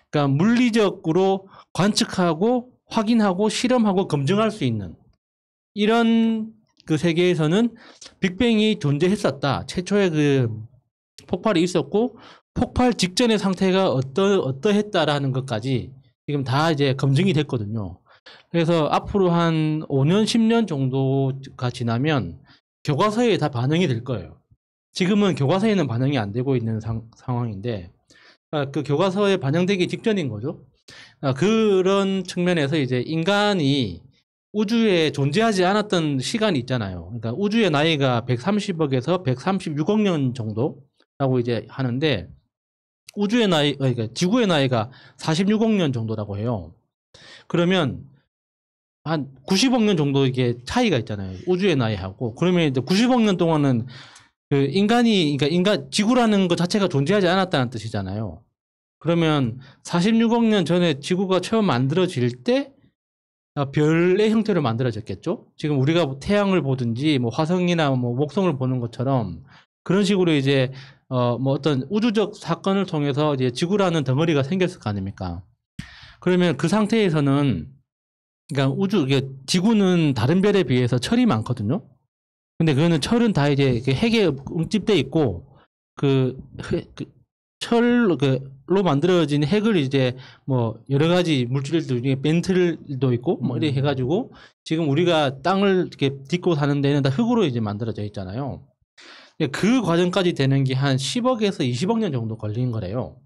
그러니까 물리적으로 관측하고 확인하고 실험하고 검증할 수 있는 이런 그 세계에서는 빅뱅이 존재했었다. 최초의 그 폭발이 있었고 폭발 직전의 상태가 어떠했다라는 것까지 지금 다 이제 검증이 됐거든요. 그래서 앞으로 한 5년, 10년 정도가 지나면 교과서에 다 반영이 될 거예요. 지금은 교과서에는 반영이 안 되고 있는 상황인데, 그 교과서에 반영되기 직전인 거죠. 그런 측면에서 이제 인간이 우주에 존재하지 않았던 시간이 있잖아요. 그러니까 우주의 나이가 130억에서 136억 년 정도라고 이제 하는데, 우주의 나이, 그러니까 지구의 나이가 46억 년 정도라고 해요. 그러면 한 90억 년 정도 이게 차이가 있잖아요. 우주의 나이하고. 그러면 이제 90억 년 동안은 그 그러니까 지구라는 것 자체가 존재하지 않았다는 뜻이잖아요. 그러면 46억 년 전에 지구가 처음 만들어질 때 별의 형태로 만들어졌겠죠? 지금 우리가 태양을 보든지 뭐 화성이나 뭐 목성을 보는 것처럼 그런 식으로 이제 뭐 어떤 우주적 사건을 통해서 이제 지구라는 덩어리가 생겼을 거 아닙니까? 그러면 그 상태에서는 그러니까 이게 지구는 다른 별에 비해서 철이 많거든요. 근데 그거는 철은 다 이제 핵에 응집돼 있고 철로 만들어진 핵을 이제 뭐 여러 가지 물질들 중에 벤틀도 있고 뭐 이렇게 해가지고 지금 우리가 땅을 이렇게 딛고 사는 데는 다 흙으로 이제 만들어져 있잖아요. 그 과정까지 되는 게 한 10억에서 20억 년 정도 걸린 거래요.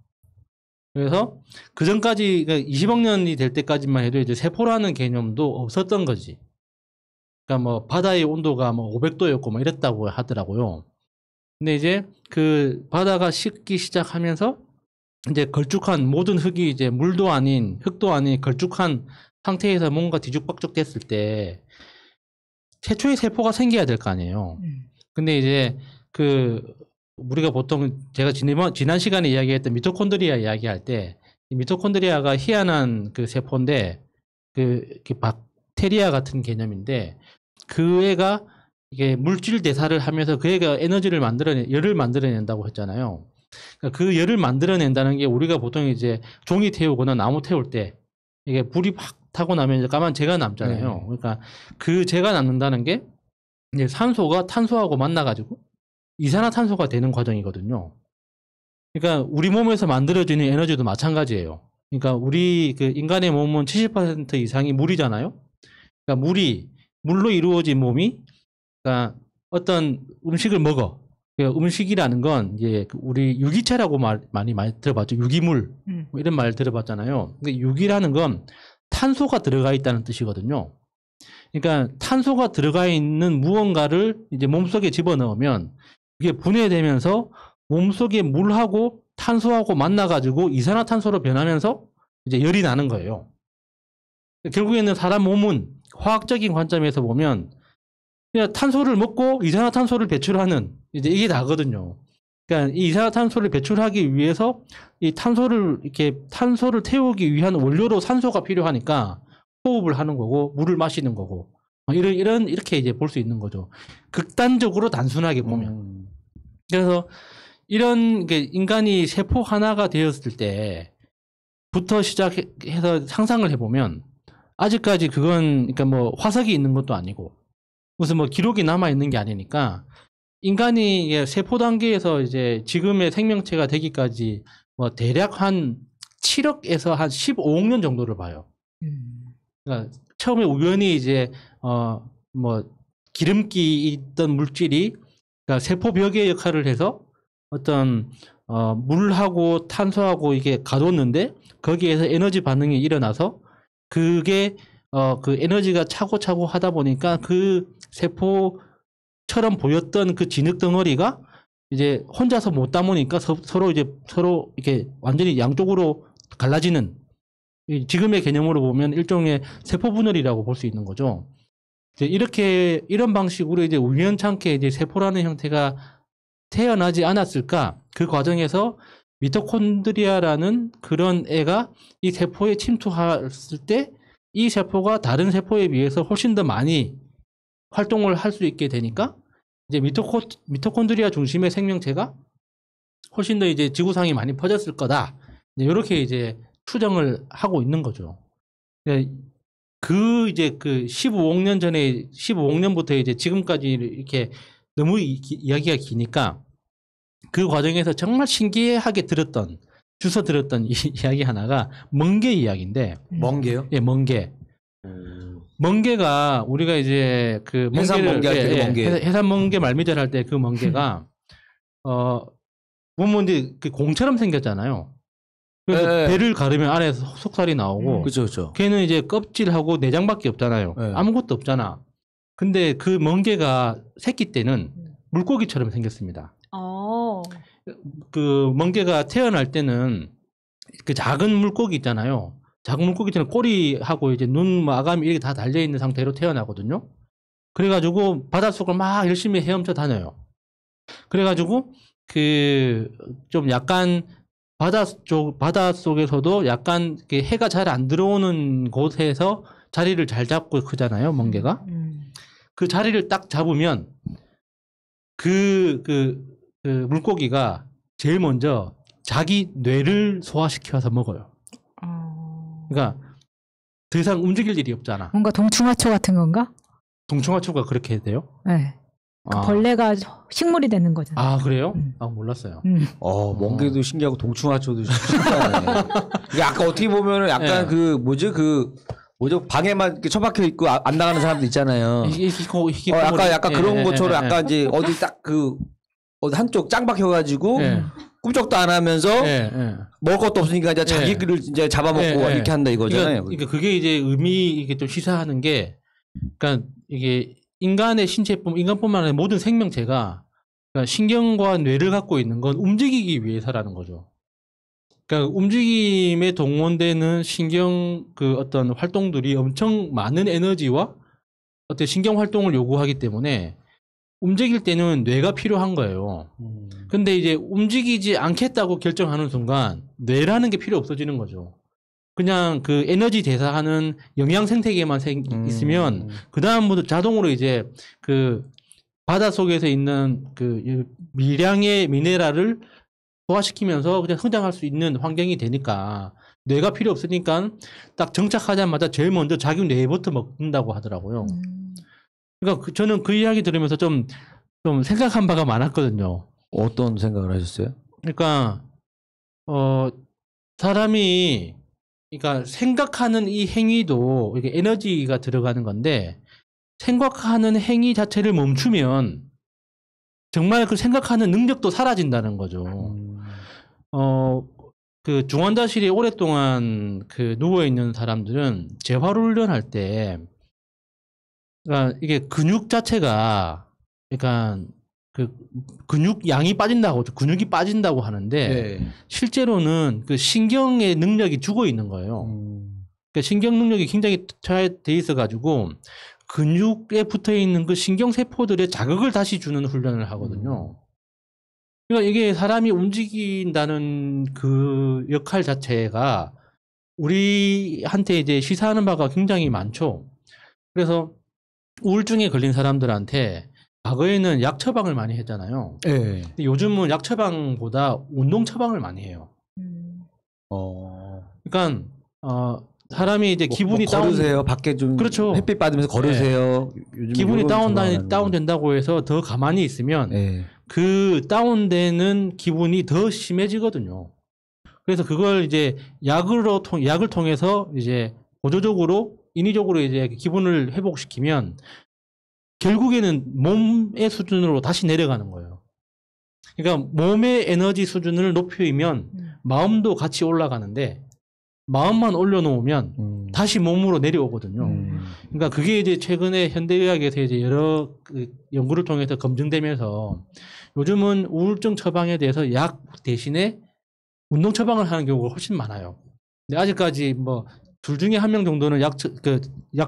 그래서 그 전까지 20억 년이 될 때까지만 해도 이제 세포라는 개념도 없었던 거지. 그러니까 뭐 바다의 온도가 뭐 500도였고 뭐 이랬다고 하더라고요. 근데 이제 그 바다가 식기 시작하면서 이제 걸쭉한 모든 흙이 이제 물도 아닌 흙도 아닌 걸쭉한 상태에서 뭔가 뒤죽박죽 됐을 때 최초의 세포가 생겨야 될 거 아니에요. 근데 이제 우리가 보통 제가 지난 시간에 이야기했던 미토콘드리아 이야기할 때 이 미토콘드리아가 희한한 그 세포인데 박테리아 같은 개념인데 그 애가 이게 물질 대사를 하면서 그 애가 열을 만들어낸다고 했잖아요. 그러니까 그 열을 만들어낸다는 게 우리가 보통 이제 종이 태우거나 나무 태울 때 이게 불이 확 타고 나면 이제 까만 재가 남잖아요. 네. 그러니까 그 재가 남는다는 게 이제 산소가 탄소하고 만나가지고 이산화탄소가 되는 과정이거든요. 그러니까 우리 몸에서 만들어지는 에너지도 마찬가지예요. 그러니까 우리 인간의 몸은 70% 이상이 물이잖아요. 그러니까 물로 이루어진 몸이 그러니까 어떤 음식을 먹어. 그러니까 음식이라는 건 이제 우리 유기체라고 많이 들어봤죠. 유기물 뭐 이런 말 들어봤잖아요. 근데 유기라는 건 탄소가 들어가 있다는 뜻이거든요. 그러니까 탄소가 들어가 있는 무언가를 이제 몸속에 집어넣으면 이게 분해되면서 몸속에 물하고 탄소하고 만나가지고 이산화탄소로 변하면서 이제 열이 나는 거예요. 결국에는 사람 몸은 화학적인 관점에서 보면 그냥 탄소를 먹고 이산화탄소를 배출하는 이제 이게 다거든요. 그러니까 이 이산화탄소를 배출하기 위해서 이 탄소를 태우기 위한 원료로 산소가 필요하니까 호흡을 하는 거고 물을 마시는 거고 이렇게 이제 볼 수 있는 거죠. 극단적으로 단순하게 보면. 그래서 이런 인간이 세포 하나가 되었을 때부터 시작해서 상상을 해보면 아직까지 그건 그러니까 뭐 화석이 있는 것도 아니고 무슨 뭐 기록이 남아 있는 게 아니니까 인간이 세포 단계에서 이제 지금의 생명체가 되기까지 뭐 대략 한 7억에서 한 15억 년 정도를 봐요. 그러니까 처음에 우연히 이제 뭐 기름기 있던 물질이 그러니까 세포 벽의 역할을 해서 어떤 물하고 탄소하고 이게 가뒀는데 거기에서 에너지 반응이 일어나서 그게 그 에너지가 차고차고 하다 보니까 그 세포처럼 보였던 그 진흙 덩어리가 이제 혼자서 못 담으니까 서로 이렇게 완전히 양쪽으로 갈라지는 지금의 개념으로 보면 일종의 세포 분열이라고 볼 수 있는 거죠. 이런 방식으로 이제 우연찮게 이제 세포라는 형태가 태어나지 않았을까? 그 과정에서 미토콘드리아라는 그런 애가 이 세포에 침투했을 때 이 세포가 다른 세포에 비해서 훨씬 더 많이 활동을 할 수 있게 되니까 이제 미토콘드리아 중심의 생명체가 훨씬 더 이제 지구상에 많이 퍼졌을 거다. 이렇게 이제 추정을 하고 있는 거죠. 이제 15억 년 전에 15억 년부터 이제 지금까지 이렇게 너무 이야기가 기니까 그 과정에서 정말 신기하게 주워 들었던 이야기 하나가 멍게 이야기인데. 멍게요? 예, 멍게. 멍게가 우리가 이제 그 해산 멍게를 멍게 할 때 멍게. 해산 멍게 말미잘 할 때 그 멍게가 보면 이제 그 공처럼 생겼잖아요. 그래서 네. 배를 가르면 안에서 속살이 나오고 그렇죠. 걔는 이제 껍질하고 내장밖에 없잖아요. 네. 아무것도 없잖아. 근데 그 멍게가 새끼 때는 물고기처럼 생겼습니다. 그 멍게가 태어날 때는 그 작은 물고기 있잖아요. 작은 물고기처럼 꼬리하고 이제 눈, 마감이 이렇게 다 달려 있는 상태로 태어나거든요. 그래가지고 바닷속을 막 열심히 헤엄쳐 다녀요. 그래가지고 그 좀 약간 바닷속에서도 약간 해가 잘 안 들어오는 곳에서 자리를 잘 잡고 크잖아요, 멍게가. 그 자리를 딱 잡으면 그 물고기가 제일 먼저 자기 뇌를 소화시켜서 먹어요. 그러니까 더 이상 움직일 일이 없잖아. 뭔가 동충하초 같은 건가? 동충하초가 그렇게 돼요? 네. 그 벌레가 식물이 되는 거잖아. 아, 그래요? 몰랐어요. 멍게도 신기하고 동충하초도 신기하네. 이게 아까 어떻게 보면은 약간 방에만 이렇게 처박혀 있고 안 나가는 사람도 있잖아요. 약간 그런 것처럼 약간 이제 어디 딱 어디 한쪽 짱 박혀가지고 꿈쩍도 안 하면서 먹을 것도 없으니까 이제 자기를 이제 잡아먹고 이렇게 한다 이거잖아요. 그러니까 그게 이제 이게 좀 시사하는 게, 그러니까 이게 인간의 인간뿐만 아니라 모든 생명체가 그러니까 신경과 뇌를 갖고 있는 건 움직이기 위해서라는 거죠. 그러니까 움직임에 동원되는 신경 어떤 활동들이 엄청 많은 에너지와 어떤 신경 활동을 요구하기 때문에 움직일 때는 뇌가 필요한 거예요. 근데 이제 움직이지 않겠다고 결정하는 순간 뇌라는 게 필요 없어지는 거죠. 그냥 그 에너지 대사하는 영양 생태계만 있으면 그 다음부터 자동으로 이제 그 바다 속에서 있는 그 미량의 미네랄을 소화시키면서 그냥 성장할 수 있는 환경이 되니까 뇌가 필요 없으니까 딱 정착하자마자 제일 먼저 자기 뇌부터 먹는다고 하더라고요. 그러니까 저는 그 이야기 들으면서 좀 생각한 바가 많았거든요. 어떤 생각을 하셨어요? 그러니까 사람이 그러니까 생각하는 이 행위도 이게 에너지가 들어가는 건데 생각하는 행위 자체를 멈추면 정말 그 생각하는 능력도 사라진다는 거죠. 그 중환자실에 오랫동안 누워 있는 사람들은 재활 훈련할 때 그러니까 이게 근육 자체가 그러니까 그 근육 양이 빠진다고 근육이 빠진다고 하는데 실제로는 그 신경의 능력이 죽어 있는 거예요. 그러니까 신경 능력이 굉장히 저하돼 있어 가지고 근육에 붙어 있는 그 신경 세포들의 자극을 다시 주는 훈련을 하거든요. 그러니까 이게 사람이 움직인다는 그 역할 자체가 우리한테 이제 시사하는 바가 굉장히 많죠. 그래서 우울증에 걸린 사람들한테 과거에는 약 처방을 많이 했잖아요. 근데 요즘은 약 처방보다 운동 처방을 많이 해요. 그러니까 사람이 이제 기분이 걸으세요. 밖에 좀 그렇죠. 햇빛 받으면서 걸으세요. 기분이 다운된다고 해서 더 가만히 있으면 그 다운되는 기분이 더 심해지거든요. 그래서 그걸 이제 약을 통해서 이제 보조적으로 인위적으로 이제 기분을 회복시키면 결국에는 몸의 수준으로 다시 내려가는 거예요. 그러니까 몸의 에너지 수준을 높이면 마음도 같이 올라가는데 마음만 올려놓으면 다시 몸으로 내려오거든요. 그러니까 그게 이제 최근에 현대의학에서 이제 여러 연구를 통해서 검증되면서 요즘은 우울증 처방에 대해서 약 대신에 운동 처방을 하는 경우가 훨씬 많아요. 근데 아직까지 뭐 둘 중에 한 명 정도는 약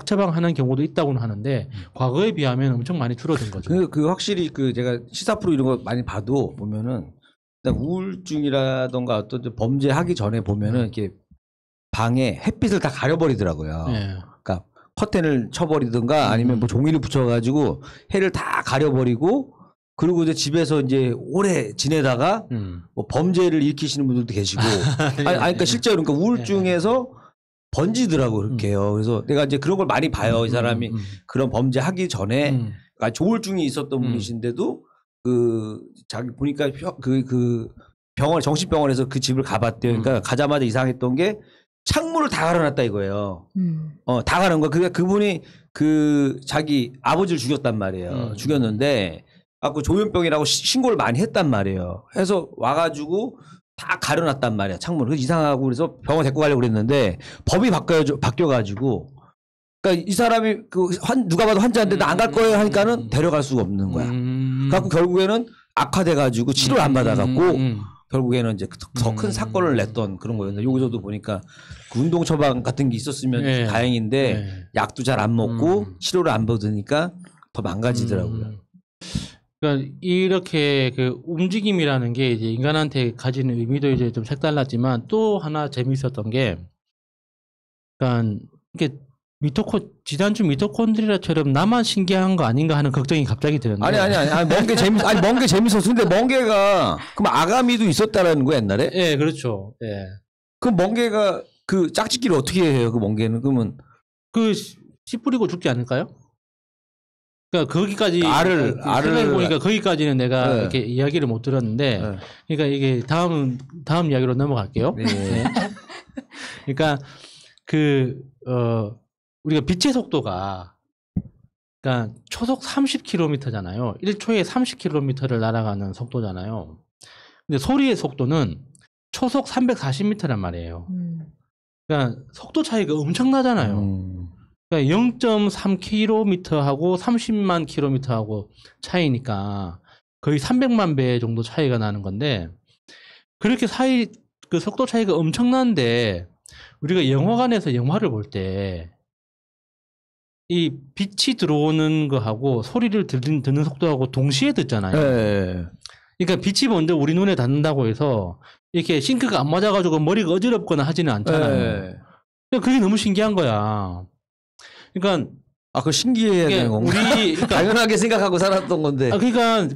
처방하는 경우도 있다고는 하는데 과거에 비하면 엄청 많이 줄어든 거죠. 확실히 제가 시사 프로 이런 거 많이 봐도 보면은 우울증이라던가 어떤 범죄하기 전에 보면은 이렇게 방에 햇빛을 다 가려버리더라고요. 그러니까 커튼을 쳐버리든가 아니면 뭐 종이를 붙여가지고 해를 다 가려버리고 그리고 이제 집에서 이제 오래 지내다가 뭐 범죄를 일으키시는 분들도 계시고 그러니까 실제로 그러니까 우울증에서 번지더라고 그렇게요. 그래서 내가 이제 그런 걸 많이 봐요. 이 사람이 그런 범죄하기 전에 그러니까 조울증이 있었던 분이신데도 자기 보니까 병원 정신병원에서 그 집을 가봤대요. 그러니까 가자마자 이상했던 게 창문을 다 갈아놨다 이거예요. 다 가는 거야. 그분이 그 자기 아버지를 죽였단 말이에요. 죽였는데 갖고 조현병이라고 신고를 많이 했단 말이에요. 해서 와가지고 다 가려놨단 말이야 창문을. 그래서 이상하고 그래서 병원 데리고 가려고 그랬는데 법이 바뀌어가지고 그러니까 이 사람이 누가 봐도 환자인데 나 안 갈 거예요 하니까는 데려갈 수가 없는 거야. 그래갖고 결국에는 악화돼가지고 치료를 안 받아갖고 결국에는 이제 더 큰 사건을 냈던 그런 거였는데 여기서도 보니까 그 운동 처방 같은 게 있었으면 다행인데 약도 잘 안 먹고 치료를 안 받으니까 더 망가지더라고요. 그러니까 이렇게 그 움직임이라는 게 이제 인간한테 가지는 의미도 이제 좀 색달랐지만 또 하나 재미있었던 게, 그러니까 이게 지단주 미토콘드리아처럼 나만 신기한 거 아닌가 하는 걱정이 갑자기 드는데. 아니 먼 게 재밌었어. 근데 멍게가 그럼 아가미도 있었다라는 거 옛날에? 예, 그렇죠. 예. 그럼 멍게가 그 짝짓기를 어떻게 해요? 그 멍게는 그러면 그 씨 뿌리고 죽지 않을까요? 그러니까 거기까지 알을 보니까 거기까지는 내가 네. 이렇게 이야기를 못 들었는데, 그러니까 이게 다음 이야기로 넘어갈게요. 네. 네. 그러니까 우리가 빛의 속도가 그러니까 초속 30km잖아요. 1초에 30km를 날아가는 속도잖아요. 근데 소리의 속도는 초속 340m란 말이에요. 그러니까 속도 차이가 엄청나잖아요. 그러니까 0.3km하고 30만 km하고 차이니까 거의 300만 배 정도 차이가 나는 건데, 그렇게 그 속도 차이가 엄청난데 우리가 영화관에서 영화를 볼 때 이 빛이 들어오는 거하고 소리를 듣는 속도하고 동시에 듣잖아요. 네. 그러니까 빛이 먼저 우리 눈에 닿는다고 해서 이렇게 싱크가 안 맞아가지고 머리가 어지럽거나 하지는 않잖아요. 그러니까 그게 너무 신기한 거야. 그러니까 그 신기해야 되는 건가? 그러니까 당연하게 생각하고 살았던 건데. 그러니까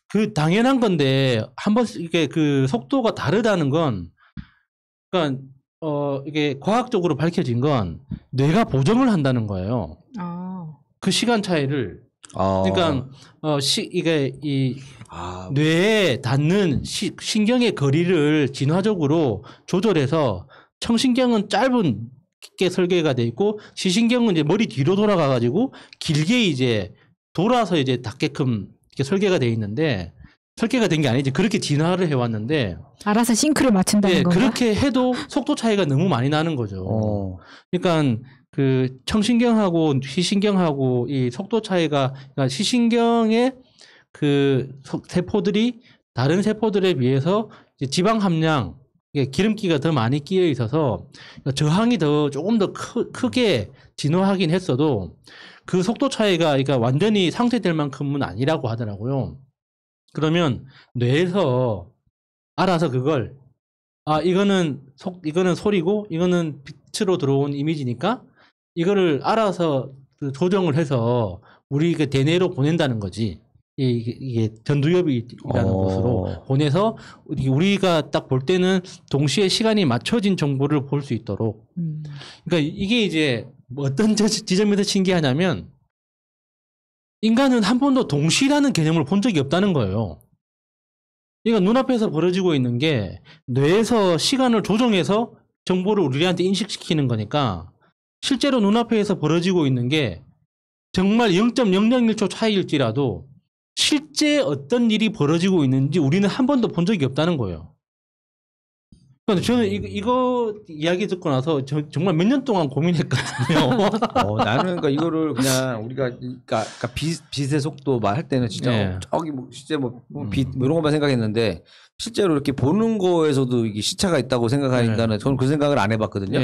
그 당연한 건데 한 번 이게 그 속도가 다르다는 건, 그러니까 이게 과학적으로 밝혀진 건 뇌가 보정을 한다는 거예요. 그 시간 차이를. 그러니까 이게 뇌에 닿는 신경의 거리를 진화적으로 조절해서, 청신경은 짧게 설계가 돼 있고 시신경은 이제 머리 뒤로 돌아가 가지고 길게 이제 돌아서 이제 닿게끔 이렇게 설계가 돼 있는데, 설계가 된 게 아니지, 그렇게 진화를 해왔는데 알아서 싱크를 맞춘다는 건가? 그렇게 해도 속도 차이가 너무 많이 나는 거죠. 그러니까 그 청신경하고 시신경하고 이 속도 차이가, 그러니까 시신경의 그 세포들이 다른 세포들에 비해서 지방 함량, 기름기가 더 많이 끼어 있어서 저항이 조금 더 크게 진화하긴 했어도 그 속도 차이가 그러니까 완전히 상쇄될 만큼은 아니라고 하더라고요. 그러면 뇌에서 알아서 그걸 이거는 소리고 이거는 빛으로 들어온 이미지니까 이거를 알아서 조정을 해서 우리 그 대뇌로 보낸다는 거지. 이게 전두엽이라는 곳으로 보내서 우리가 딱 볼 때는 동시에 시간이 맞춰진 정보를 볼 수 있도록. 그러니까 이게 이제 어떤 지점에서 신기하냐면, 인간은 한 번도 동시라는 개념을 본 적이 없다는 거예요. 그러니까 눈앞에서 벌어지고 있는 게 뇌에서 시간을 조정해서 정보를 우리한테 인식시키는 거니까, 실제로 눈앞에서 벌어지고 있는 게 정말 0.001초 차이일지라도 실제 어떤 일이 벌어지고 있는지 우리는 한 번도 본 적이 없다는 거예요. 그러니까 저는 이거 이야기 듣고 나서 정말 몇 년 동안 고민했거든요. 나는 그러니까 이거를 그냥 우리가 그러니까 빛의 속도 할 때는 진짜 저기 실제 빛 이런 것만 생각했는데, 실제로 이렇게 보는 거에서도 이게 시차가 있다고 생각하니까는 저는 그 생각을 안 해봤거든요.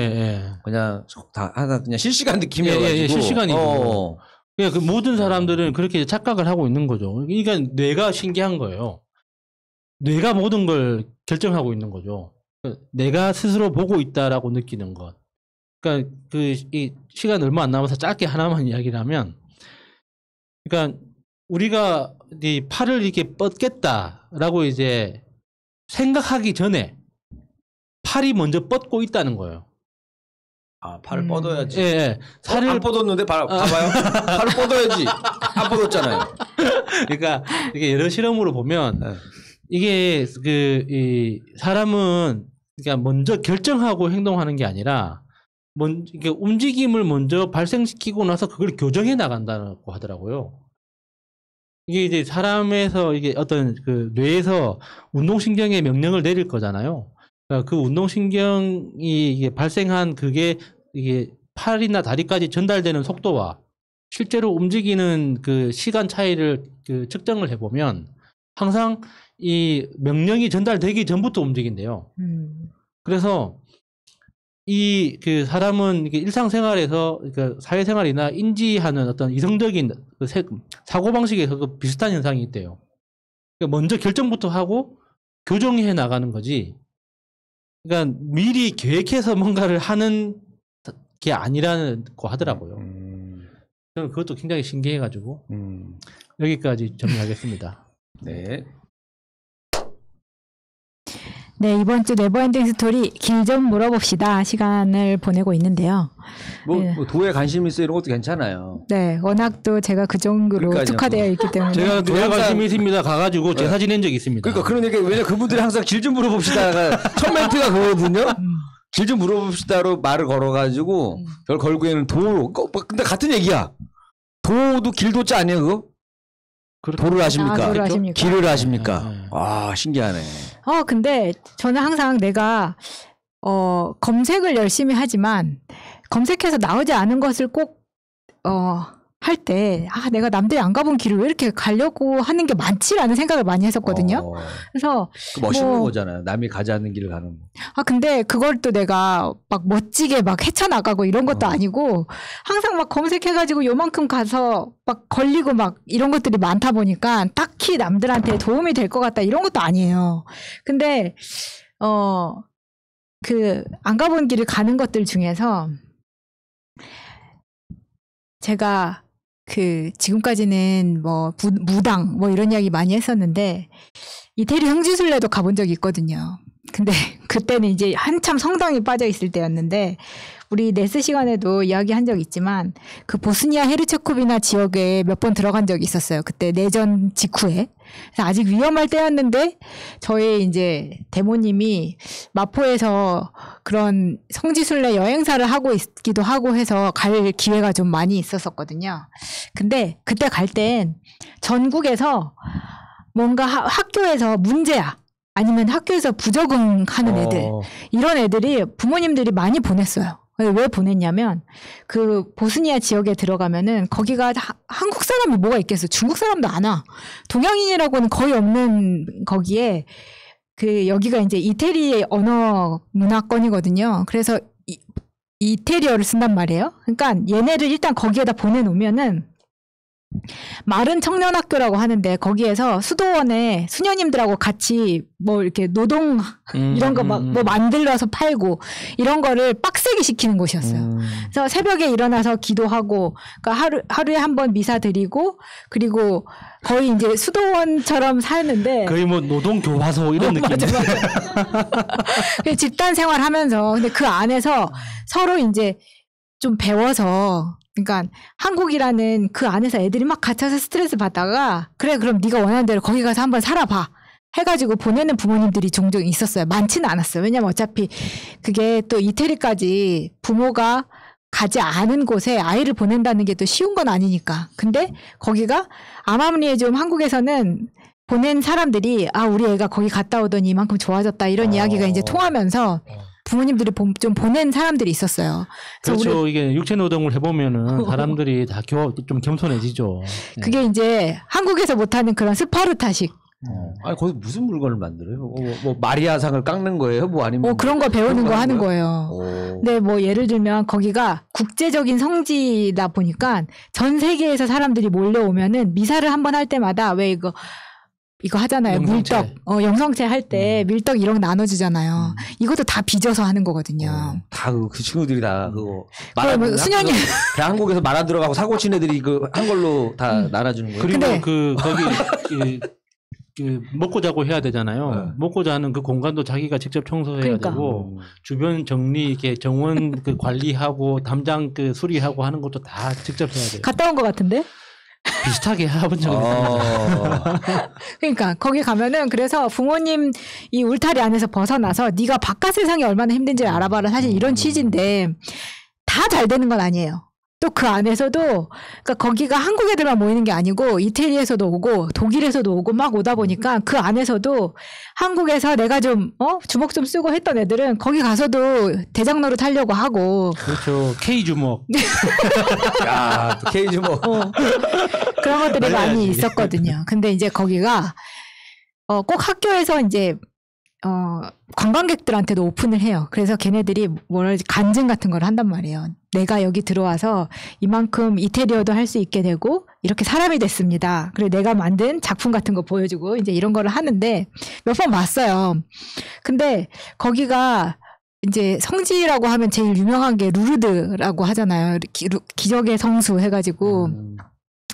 그냥 다 하나 그냥 실시간 느낌이어가지고. 실시간이죠. 그 모든 사람들은 그렇게 착각을 하고 있는 거죠. 그러니까 뇌가 신기한 거예요. 뇌가 모든 걸 결정하고 있는 거죠. 내가 스스로 보고 있다라고 느끼는 것. 그러니까 이 시간 얼마 안 남아서 짧게 하나만 이야기를 하면, 그러니까 우리가 이 팔을 이렇게 뻗겠다라고 이제 생각하기 전에 팔이 먼저 뻗고 있다는 거예요. 팔을 뻗어야지. 살을 안 뻗었는데 봐봐요. 팔을 뻗어야지. 안 뻗었잖아요. 그러니까 이게 여러 실험으로 보면 이게 이 사람은 그러니까 먼저 결정하고 행동하는 게 아니라 이렇게 움직임을 먼저 발생시키고 나서 그걸 교정해 나간다고 하더라고요. 이게 이제 사람에서 이게 어떤 그 뇌에서 운동신경의 명령을 내릴 거잖아요. 그러니까 그 운동신경이 이게 발생한 그게 이게 팔이나 다리까지 전달되는 속도와 실제로 움직이는 그 시간 차이를 그 측정을 해보면 항상 이 명령이 전달되기 전부터 움직인대요. 그래서 이 그 사람은 이게 일상생활에서 그러니까 사회생활이나 인지하는 어떤 이성적인 그 사고방식에서 그 비슷한 현상이 있대요. 그러니까 먼저 결정부터 하고 교정해 나가는 거지. 그러니까 미리 계획해서 뭔가를 하는 게 아니라는 거 하더라고요. 저는 그것도 굉장히 신기해가지고 여기까지 정리하겠습니다. 네. 네, 이번 주 네버엔딩 스토리 길 좀 물어봅시다 시간을 보내고 있는데요. 뭐, 네. 뭐 도에 관심 있어 이런 것도 괜찮아요. 네, 워낙 또 제가 그 정도로 그러니까요. 특화되어 있기 때문에. 제가 도에 항상- 관심이 있습니다. 가가지고 제사 지낸 적이 있습니다. 그러니까 그런 얘기 왜냐 그분들이 항상 길 좀 물어봅시다가 첫 멘트가 그거거든요. 길 좀 물어봅시다로 말을 걸어가지고 그걸 걸고에는 도로. 근데 같은 얘기야. 도도 길도자 아니에요 그거? 도를 아십니까? 도를 아십니까? 길을 아십니까? 네, 네. 아 신기하네. 근데 저는 항상 내가 검색을 열심히 하지만 검색해서 나오지 않은 것을 꼭 할 때 내가 남들이 안 가본 길을 왜 이렇게 가려고 하는 게 많지라는 생각을 많이 했었거든요. 그래서 그 멋있는 뭐- 거잖아요. 남이 가지 않는 길을 가는 거. 근데 그걸 또 내가 막 멋지게 막 헤쳐나가고 이런 것도 아니고 항상 막 검색해가지고 요만큼 가서 막 걸리고 막 이런 것들이 많다 보니까 딱히 남들한테 도움이 될 것 같다 이런 것도 아니에요. 근데 그 안 가본 길을 가는 것들 중에서 제가 그 지금까지는 뭐 무당 뭐 이런 이야기 많이 했었는데 이태리 형지순례도 가본 적이 있거든요. 근데 그때는 이제 한참 성당에 빠져 있을 때였는데 우리 네스 시간에도 이야기한 적 있지만 그 보스니아 헤르체코비나 지역에 몇 번 들어간 적이 있었어요. 그때 내전 직후에. 그래서 아직 위험할 때였는데 저희 이제 대모님이 마포에서 그런 성지순례 여행사를 하고 있기도 하고 해서 갈 기회가 좀 많이 있었었거든요. 근데 그때 갈 땐 전국에서 뭔가 학교에서 문제야. 아니면 학교에서 부적응하는 애들. 이런 애들이 부모님들이 많이 보냈어요. 왜 보냈냐면 그 보스니아 지역에 들어가면은 거기가 한국 사람이 뭐가 있겠어. 중국 사람도 안 와. 동양인이라고는 거의 없는 거기에 그 여기가 이제 이태리 언어 문화권이거든요. 그래서 이태리어를 쓴단 말이에요. 그러니까 얘네를 일단 거기에다 보내놓으면은 마른 청년학교라고 하는데 거기에서 수도원에 수녀님들하고 같이 뭐 이렇게 노동 이런 거 막 뭐 만들어서 팔고 이런 거를 빡세게 시키는 곳이었어요. 그래서 새벽에 일어나서 기도하고 그러니까 하루에 한 번 미사 드리고 그리고 거의 이제 수도원처럼 사는데 거의 뭐 노동 교화소 이런 느낌. 맞아. 집단 생활하면서 근데 그 안에서 서로 이제 좀 배워서 그러니까 한국이라는 그 안에서 애들이 막 갇혀서 스트레스 받다가 그래 그럼 네가 원하는 대로 거기 가서 한번 살아봐 해가지고 보내는 부모님들이 종종 있었어요. 많지는 않았어요. 왜냐면 어차피 그게 또 이태리까지 부모가 가지 않은 곳에 아이를 보낸다는 게 또 쉬운 건 아니니까. 근데 거기가 아마무리에 좀 한국에서는 보낸 사람들이 우리 애가 거기 갔다 오더니 이만큼 좋아졌다 이런 이야기가 이제 통하면서 부모님들이 좀 보낸 사람들이 있었어요. 그렇죠. 이게 육체 노동을 해보면은 사람들이 다 좀 겸손해지죠. 그게 이제 한국에서 못하는 그런 스파르타식. 아니 거기서 무슨 물건을 만들어요? 뭐 마리아상을 깎는 거예요? 뭐 아니면 그런 거 배우는 거 하는 거예요. 오. 근데 뭐 예를 들면 거기가 국제적인 성지다 보니까 전 세계에서 사람들이 몰려오면은 미사를 한번 할 때마다 왜 이거 하잖아요. 영성체. 밀떡. 영성체 할 때 밀떡 이런 거 나눠주잖아요. 이것도 다 빚어서 하는 거거든요. 다 그 친구들이 다 그거 뭐 수녀님. 한국에서 말 안 들어가고 사고 친 애들이 그 한 걸로 다 나눠주는 거예요. 그리고 근데- 거기 먹고 자고 해야 되잖아요. 네. 먹고 자는 그 공간도 자기가 직접 청소해야 그러니까. 되고 주변 정리 이렇게 정원 그 관리하고 담장 그 수리하고 하는 것도 다 직접 해야 돼요. 갔다 온 것 같은데? 비슷하게 해본 적은 있습니다. 그러니까 거기 가면은 그래서 부모님 이 울타리 안에서 벗어나서 네가 바깥 세상이 얼마나 힘든지 알아봐라. 사실 이런 취지인데 다 잘 되는 건 아니에요. 또 그 안에서도 그러니까 거기가 한국 애들만 모이는 게 아니고 이태리에서도 오고 독일에서도 오고 막 오다 보니까 그 안에서도 한국에서 내가 좀 주먹 좀 쓰고 했던 애들은 거기 가서도 대장 노릇 하려고 하고 그렇죠. K 주먹. 야, 또 K 주먹. 그런 것들이 많이 알려야지. 있었거든요. 근데 이제 거기가 꼭 학교에서 이제 관광객들한테도 오픈을 해요. 그래서 걔네들이 간증 같은 걸 한단 말이에요. 내가 여기 들어와서 이만큼 이태리어도 할 수 있게 되고 이렇게 사람이 됐습니다. 그리고 내가 만든 작품 같은 거 보여주고 이제 이런 거를 하는데 몇 번 봤어요. 근데 거기가 이제 성지라고 하면 제일 유명한 게 루르드라고 하잖아요. 기적의 성수 해가지고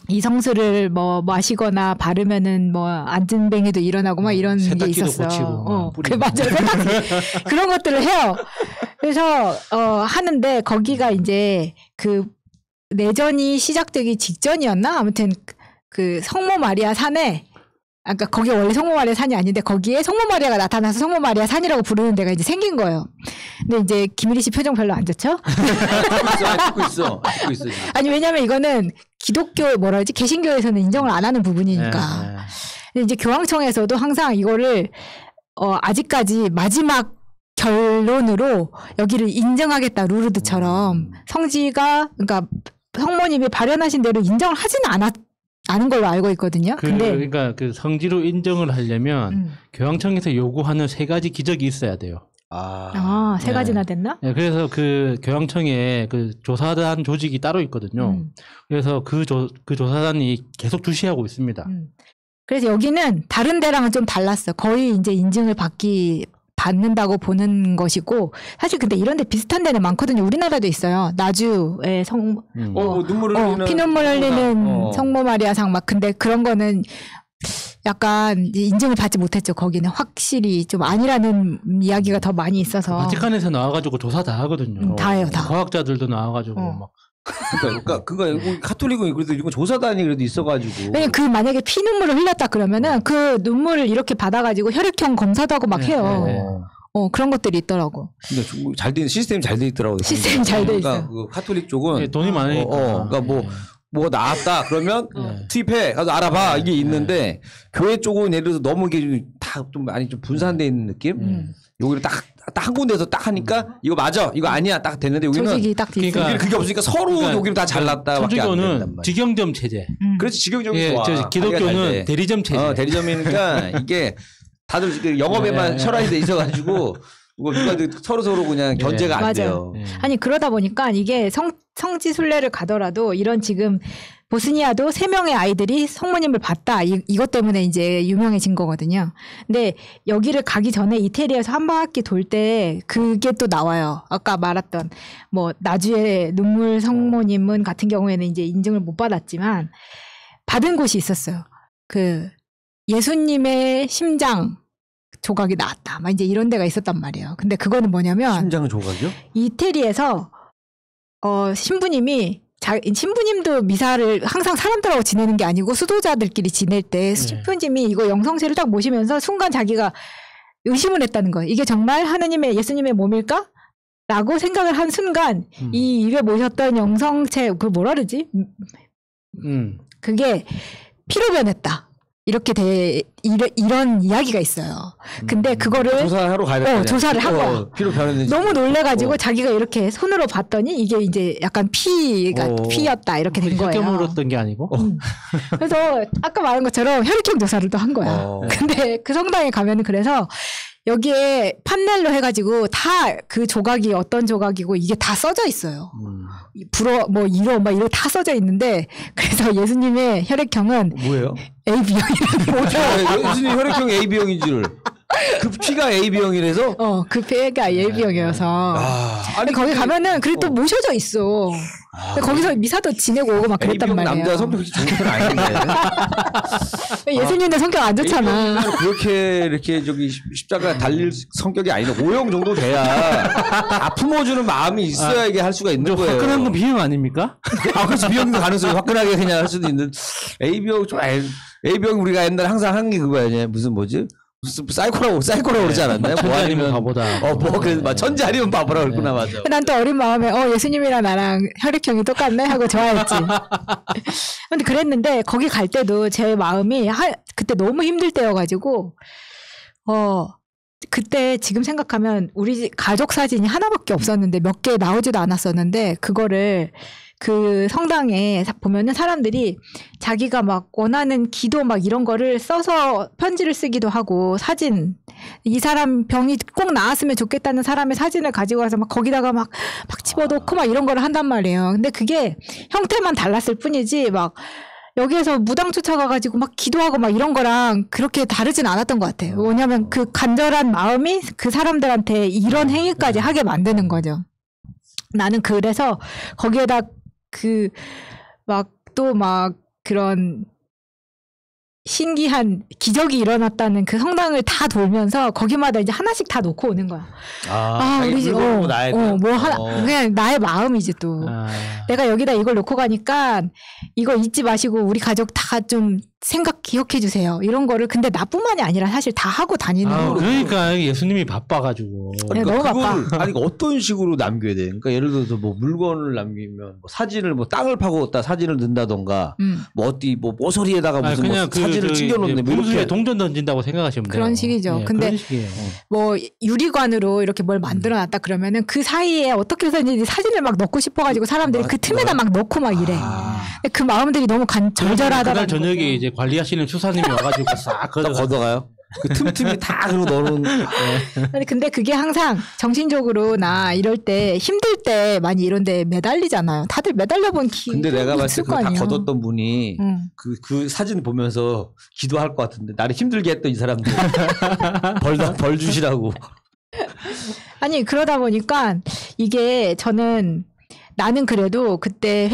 이 성수를 뭐 마시거나 바르면은 뭐 안진뱅이도 일어나고 막 이런 게 세탁기도 있었어요. 고치고 그 맞아요. 세탁기. 그런 것들을 해요. 그래서 하는데 거기가 이제 그 내전이 시작되기 직전이었나? 아무튼 그 성모 마리아 산에 아까 거기 원래 성모 마리아 산이 아닌데 거기에 성모 마리아가 나타나서 성모 마리아 산이라고 부르는 데가 이제 생긴 거예요. 근데 이제 김일희 씨 표정 별로 안 좋죠? 듣고 있어. 아니 왜냐면 이거는 기독교 뭐라 그러지 개신교에서는 인정을 안 하는 부분이니까. 네. 근데 이제 교황청에서도 항상 이거를 아직까지 마지막 결론으로 여기를 인정하겠다 루르드처럼 성지가 그러니까 성모님이 발현하신 대로 인정을 하지는 않은 걸로 알고 있거든요. 그러니까 그 성지로 인정을 하려면 교황청에서 요구하는 3가지 기적이 있어야 돼요. 세 가지나 됐나? 네, 그래서 그 교황청에 그 조사단 조직이 따로 있거든요. 그래서 그 조사단이 계속 주시하고 있습니다. 그래서 여기는 다른 데랑은 좀 달랐어. 거의 이제 인증을 받는다고 보는 것이고 사실 근데 이런 데 비슷한 데는 많거든요. 우리나라도 있어요. 나주의 눈물 흘리는 피눈물 흘리는 성모 마리아상 막 근데 그런 거는 약간 인증을 받지 못했죠. 거기는 확실히 좀 아니라는 이야기가 더 많이 있어서. 바티칸에서 나와가지고 조사 다 하거든요. 다 해요, 다. 과학자들도 나와가지고 막. 그러니까 그거 카톨릭은 그래도 이거 조사단이 그래도 있어가지고. 왜냐면 그 만약에 피눈물을 흘렸다 그러면은 그 눈물을 이렇게 받아가지고 혈액형 검사도 하고 막 해요. 그런 것들이 있더라고. 근데 잘돼 시스템이 잘 돼 있더라고요. 시스템이 잘 돼 있어. 그러니까 그 카톨릭 쪽은 네, 돈이 많으니까. 그러니까 뭐 나왔다 그러면 투입해 가서 알아봐 이게 있는데 교회 쪽은 예를 들어서 너무 이게 다 좀 많이 좀 분산돼 있는 느낌. 여기를 딱 한 군데서 딱 하니까 이거 맞아 이거 아니야 딱 됐는데 여기는 조직이 딱 돼 있어. 그러니까 그게 없으니까 서로 여기를 다 잘났다. 천주교는 직영점 체제. 그렇지 직영점이 예, 좋아. 기독교는 대리점 체제. 대리점이니까 이게 다들 영업에만 철학이 돼 있어가지고 누가 서로 그냥 견제가 안 돼요. 맞아요. 아니 그러다 보니까 이게 성지 순례를 가더라도 이런 지금 보스니아도 3명의 아이들이 성모님을 봤다. 이것 때문에 이제 유명해진 거거든요. 근데 여기를 가기 전에 이태리에서 한 바퀴 돌 때 그게 또 나와요. 아까 말했던 뭐 나주의 눈물 성모님은 같은 경우에는 이제 인증을 못 받았지만 받은 곳이 있었어요. 그 예수님의 심장 조각이 나왔다. 막 이제 이런 데가 있었단 말이에요. 근데 그거는 뭐냐면 심장 조각이요? 이태리에서 신부님도 미사를 항상 사람들하고 지내는 게 아니고 수도자들끼리 지낼 때 신부님이 이거 영성체를 딱 모시면서 순간 자기가 의심을 했다는 거예요. 이게 정말 하느님의 예수님의 몸일까? 라고 생각을 한 순간 이 입에 모셨던 영성체 그 뭐라 그러지? 그게 피로 변했다. 이렇게 이런 이야기가 있어요. 근데 그거를 조사하러 가야 돼. 조사를 한 거야. 피로 변했는지. 너무 놀래가지고 자기가 이렇게 손으로 봤더니 이게 이제 약간 피였다 이렇게 된 거예요. 혈액 물었던 게 아니고. 그래서 아까 말한 것처럼 혈액형 조사를 또 한 거야. 근데 그 성당에 가면은 그래서 여기에 판넬로 해가지고 다 그 조각이 어떤 조각이고 이게 다 써져 있어요. 이로 다 써져 있는데 그래서 예수님의 혈액형은 뭐예요? AB형이라는 거죠. 예수님 혈액형 AB형인 줄. 그 피가 AB형이라서? 그 피가 AB형이어서. 아니 거기 가면은 그래도 모셔져 있어. 근데 거기서 미사도 지내고 오고 막 그랬단 A병 말이에요. 남자 성격이 좋은 편 아닌데. 예수님도 성격 안 좋잖아. 그렇게 이렇게 저기 십자가 달릴 성격이 아닌데 O형 정도 돼야 다 품어주는 마음이 있어야 이게 할 수가 있는 거예요. 화끈한 건 B형 아닙니까? 그렇지. B형도 가능성이 화끈하게 그냥 할 수도 있는. A병 좀 A병 우리가 옛날에 항상 한 게 그거야. 무슨 사이코라고 그러지 않았나요? 천재 아니면 바보다. 그래서 천재 아니면 바보라 그랬구나. 맞아. 난 또 어린 마음에 예수님이랑 나랑 혈액형이 똑같네 하고 좋아했지. 근데 그랬는데 거기 갈 때도 제 마음이 그때 너무 힘들 때여가지고 그때 지금 생각하면 우리 가족 사진이 하나밖에 없었는데 몇 개 나오지도 않았었는데 그거를 그 성당에 보면은 사람들이 자기가 막 원하는 기도 막 이런 거를 써서 편지를 쓰기도 하고 사진 이 사람 병이 꼭 나았으면 좋겠다는 사람의 사진을 가지고 와서 막 거기다가 막 집어넣고 막 이런 거를 한단 말이에요. 근데 그게 형태만 달랐을 뿐이지 막 여기에서 무당 쫓아가가지고 막 기도하고 막 이런 거랑 그렇게 다르진 않았던 것 같아요. 왜냐하면 그 간절한 마음이 그 사람들한테 이런 행위까지 하게 만드는 거죠. 나는 그래서 거기에다 그런 신기한 기적이 일어났다는 그 성당을 다 돌면서 거기마다 이제 하나씩 다 놓고 오는 거야. 우리 집, 그냥 나의 마음이지 또. 내가 여기다 이걸 놓고 가니까 이거 잊지 마시고 우리 가족 다 좀 기억해 주세요. 이런 거를 근데 나뿐만이 아니라 사실 다 하고 다니는 거. 그러니까 예수님이 바빠가지고. 너무 바빠. 어떤 식으로 남겨야 돼? 그러니까 예를 들어서 물건을 남기면 사진을 땅을 파고 사진을 넣는다던가 모서리에다가 무슨 그냥 사진을 찍어놓네. 분수에 동전 던진다고 생각하시면 돼요. 그런 식이죠. 네, 근데 그런 식이에요. 유리관으로 이렇게 뭘 만들어놨다 그러면은 그 사이에 어떻게 해서든지 사진을 막 넣고 싶어가지고 사람들이 그 틈에다 막 넣고 막 이래. 그 마음들이 너무 절절하다는 그날 저녁에 이제 관리하시는 추사님이 와가지고 싹 걷어가요. 그 틈틈이 다 그러고 넣어놓은. 근데 그게 항상 정신적으로나 이럴 때 힘들 때 많이 이런 데 매달리잖아요. 다들 매달려본 근데 내가 봤을 때 다 걷었던 분이 그 사진 보면서 기도할 것 같은데 나를 힘들게 했던 이 사람들 벌 주시라고. 아니 그러다 보니까 이게 나는 그래도 그때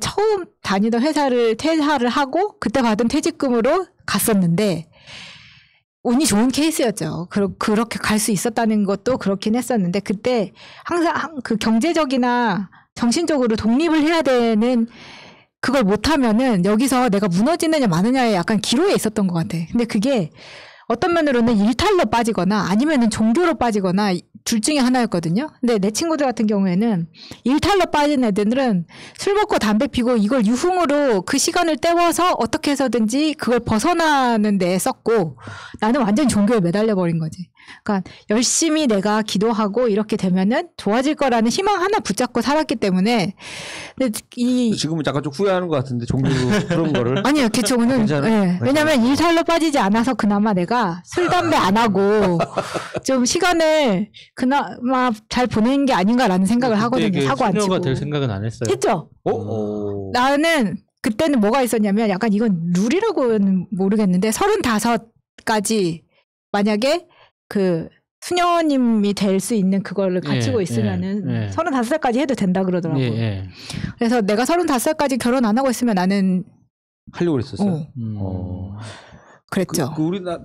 처음 다니던 회사를 퇴사를 하고 그때 받은 퇴직금으로 갔었는데 운이 좋은 케이스였죠. 그렇게 갈 수 있었다는 것도 그렇긴 했었는데 그때 항상 그 경제적이나 정신적으로 독립을 해야 되는 그걸 못하면은 여기서 내가 무너지느냐 마느냐에 약간 기로에 있었던 것 같아. 근데 그게 어떤 면으로는 일탈로 빠지거나 아니면은 종교로 빠지거나 둘 중에 하나였거든요. 근데 내 친구들 같은 경우에는 일탈로 빠진 애들은 술 먹고 담배 피고 이걸 유흥으로 그 시간을 때워서 어떻게 해서든지 그걸 벗어나는 데 썼고 나는 완전 종교에 매달려 버린 거지. 그러니까 열심히 내가 기도하고 이렇게 되면은 좋아질 거라는 희망 하나 붙잡고 살았기 때문에 근데 지금은 약간 좀 후회하는 것 같은데 종교로 그런 거를 아니요 그쪽은 네. 왜냐면 일탈로 빠지지 않아서 그나마 내가 술 담배 안 하고 좀 시간을 그나마 잘 보낸 게 아닌가라는 생각을 하거든요. 사고 안 치고. 수녀가 될 생각은 안 했어요. 했죠. 나는 그때는 뭐가 있었냐면 약간 이건 룰이라고는 모르겠는데 35까지 만약에 그 수녀님이 될 수 있는 그거를 갖추고 있으면은 35살까지 해도 된다 그러더라고요. 그래서 내가 35살까지 결혼 안 하고 있으면 나는 하려고 그랬었어요. 그랬죠.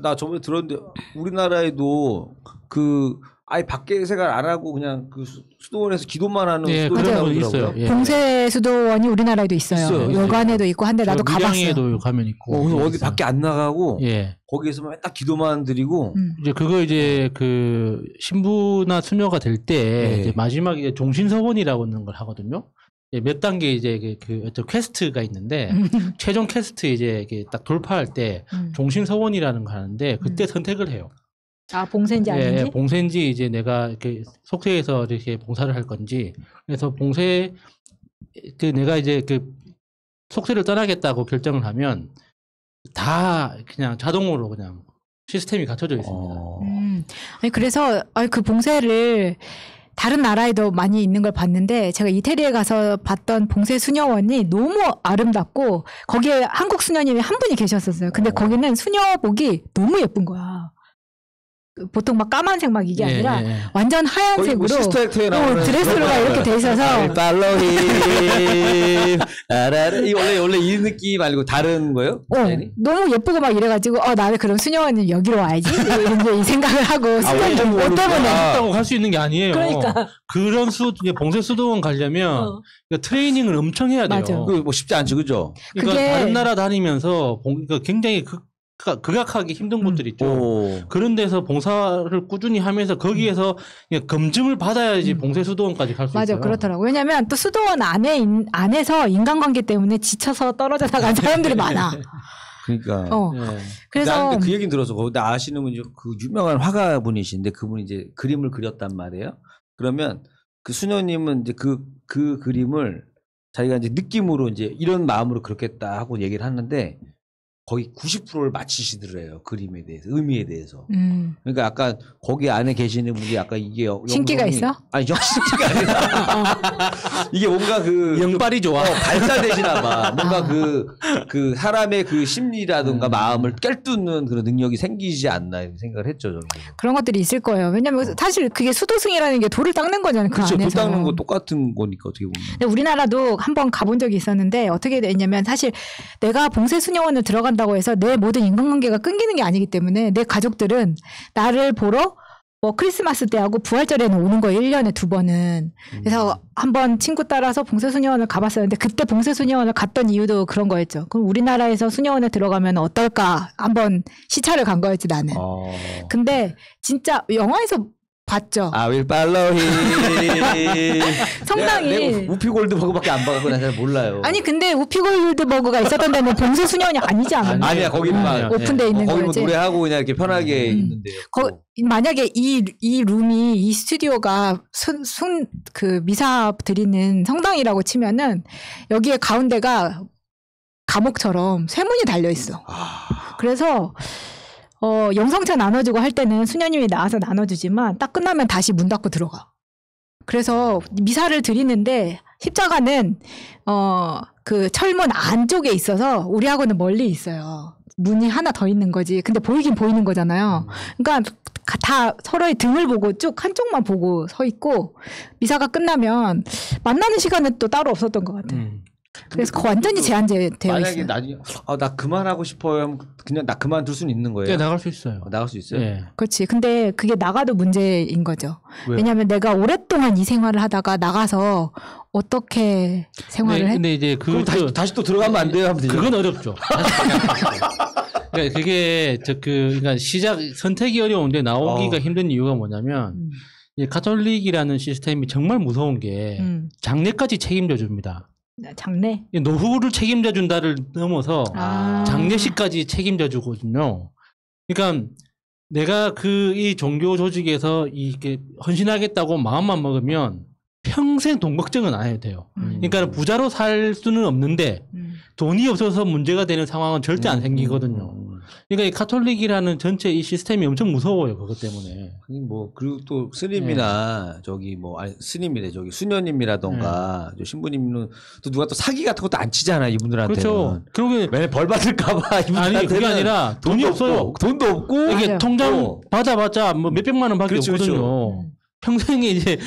나 저번에 들었는데 우리나라에도 아예 밖에 생활 안 하고 그냥 그 수도원에서 기도만 하는 수도원이 있어요. 봉쇄 수도원이 우리나라에도 있어요. 여관에도 있고 한데 나도 가봤어요. 밀양에도 가면 있고. 그래서 어디 밖에 안 나가고 거기에서만 딱 기도만 드리고 이제 그거 이제 그 신부나 수녀가 될 때 이제 마지막에 종신서원이라고 하는 걸 하거든요. 몇 단계 이제 그 퀘스트가 있는데 최종 퀘스트 이제 딱 돌파할 때 종신서원이라는 거 하는데 그때 선택을 해요. 봉쇄인지 아닌지? 봉쇄인지 이제 내가 이렇게 속세에서 이렇게 봉사를 할 건지. 그래서 내가 이제 속세를 떠나겠다고 결정을 하면 다 그냥 자동으로 그냥 시스템이 갖춰져 있습니다. 아니 그래서 그 봉쇄를 다른 나라에도 많이 있는 걸 봤는데 제가 이태리에 가서 봤던 봉쇄 수녀원이 너무 아름답고 거기에 한국 수녀님이 한 분이 계셨었어요. 근데 거기는 수녀복이 너무 예쁜 거야. 보통 막 까만색 막 이게 예, 아니라 예. 완전 하얀색으로 시스터 액터에 나오는 드레스로 막 이렇게 돼 있어서 팔로우 힘 이 원래 이 느낌 말고 다른 거예요? 너무 예쁘고 막 이래가지고 나는 그럼 수녀원은 여기로 와야지 이제 이 생각을 하고 수녀원 옷 때문에 없다고 갈 수 있는 게 아니에요. 그러니까. 그런 봉쇄 수도원 가려면 그러니까 트레이닝을 엄청 해야 돼요. 맞아. 그 뭐 쉽지 않죠, 그죠? 그러니까 그게- 다른 나라 다니면서 그러니까 굉장히 극악하게 힘든 곳들 있죠. 오. 그런 데서 봉사를 꾸준히 하면서 거기에서 그냥 검증을 받아야지 봉쇄 수도원까지 갈 수 있어요. 맞아 그렇더라고. 왜냐면 또 수도원 안에서 인간관계 때문에 지쳐서 떨어져 나간 사람들이 많아. 그러니까. 예. 그래서 그 얘기는 들어서 거기다 아시는 분이 그 유명한 화가 분이신데 그분이 이제 그림을 그렸단 말이에요. 그러면 그 수녀님은 이제 그 그림을 자기가 이제 느낌으로 이제 이런 마음으로 그렸겠다 하고 얘기를 하는데 거의 90%를 맞히시더래요. 그림에 대해서, 의미에 대해서. 그러니까 아까 거기 안에 계시는 분이 아까 이게 신기가 있어? 아니, 신기가 아니라 이게 뭔가 영빨이 좋아. 발달되시나 봐. 뭔가 그 사람의 그 심리라든가 마음을 꿰뚫는 그런 능력이 생기지 않나 이런 생각을 했죠, 저는. 그런 것들이 있을 거예요. 왜냐면 사실 그게 수도승이라는 게 돌을 닦는 거잖아요. 그 그렇죠. 돌 안에서. 닦는 거 똑같은 거니까 어떻게 보면. 근데 우리나라도 한번 가본 적이 있었는데 어떻게 됐냐면 사실 내가 봉쇄수녀원을 들어간다고 해서 내 모든 인간관계가 끊기는 게 아니기 때문에 내 가족들은 나를 보러 뭐 크리스마스 때하고 부활절에는 오는 거예요. 1년에 2번은. 그래서 한번 친구 따라서 봉쇄수녀원을 가봤었는데 그때 봉쇄수녀원을 갔던 이유도 그런 거였죠. 그럼 우리나라에서 수녀원에 들어가면 어떨까 한번 시찰을 간 거였지 나는. 근데 진짜 영화에서 봤죠. I will follow him. 성당이. 내가 우피 골드버그밖에 안 봐갖고 난 잘 몰라요. 아니 근데 우피 골드버그가 있었던 데는 봉쇄수녀원이 아니지 않았나? 아니야 거기는 막 오픈돼 있는 거기 뭐 거지. 노래하고 그냥 이렇게 편하게 있는데. 만약에 이 룸이 이 스튜디오가 그 미사 드리는 성당이라고 치면은 여기에 가운데가 감옥처럼 쇠문이 달려 있어. 그래서 영성차 나눠주고 할 때는 수녀님이 나와서 나눠주지만 딱 끝나면 다시 문 닫고 들어가. 그래서 미사를 드리는데 십자가는 그 철문 안쪽에 있어서 우리하고는 멀리 있어요. 문이 하나 더 있는 거지. 근데 보이긴 보이는 거잖아요. 그러니까 다 서로의 등을 보고 쭉 한쪽만 보고 서 있고 미사가 끝나면 만나는 시간은 또 따로 없었던 것 같아요. 그래서 완전히 제한되어 만약에 있어요. 나중에 나 그만하고 싶어요 하면 그냥 나 그만둘 수는 있는 거예요? 네, 나갈 수 있어요. 나갈 수 있어요? 예. 그렇지. 근데 그게 나가도 문제인 거죠. 왜요? 왜냐하면 내가 오랫동안 이 생활을 하다가 나가서 어떻게 생활을 해? 근데 이제 그럼 다시 또 들어가면 안 돼요? 하면 되죠. 그건 어렵죠. 그러니까 그게 그러니까 선택이 어려운데 나오기가 힘든 이유가 뭐냐면 이 가톨릭이라는 시스템이 정말 무서운 게 장례까지 책임져 줍니다. 장례? 노후를 책임져 준다를 넘어서 아. 장례식까지 책임져 주거든요. 그러니까 내가 이 종교 조직에서 이게 헌신하겠다고 마음만 먹으면 평생 돈 걱정은 안 해도 돼요. 그러니까 부자로 살 수는 없는데 돈이 없어서 문제가 되는 상황은 절대 안 생기거든요. 그러니까 이 가톨릭이라는 전체 이 시스템이 엄청 무서워요. 그것 때문에. 그리고 또 스님이나 스님이래 수녀님이라던가 신부님은 또 누가 또 사기 같은 것도 안 치잖아요. 이분들한테는. 그렇죠. 그러게 맨날 벌 받을까봐 아니 그게 아니라 돈이 없어요. 돈도 없고 이게 맞아요. 통장 받아봤자 뭐 몇백만 원밖에 그렇죠, 없거든요. 평생에 이제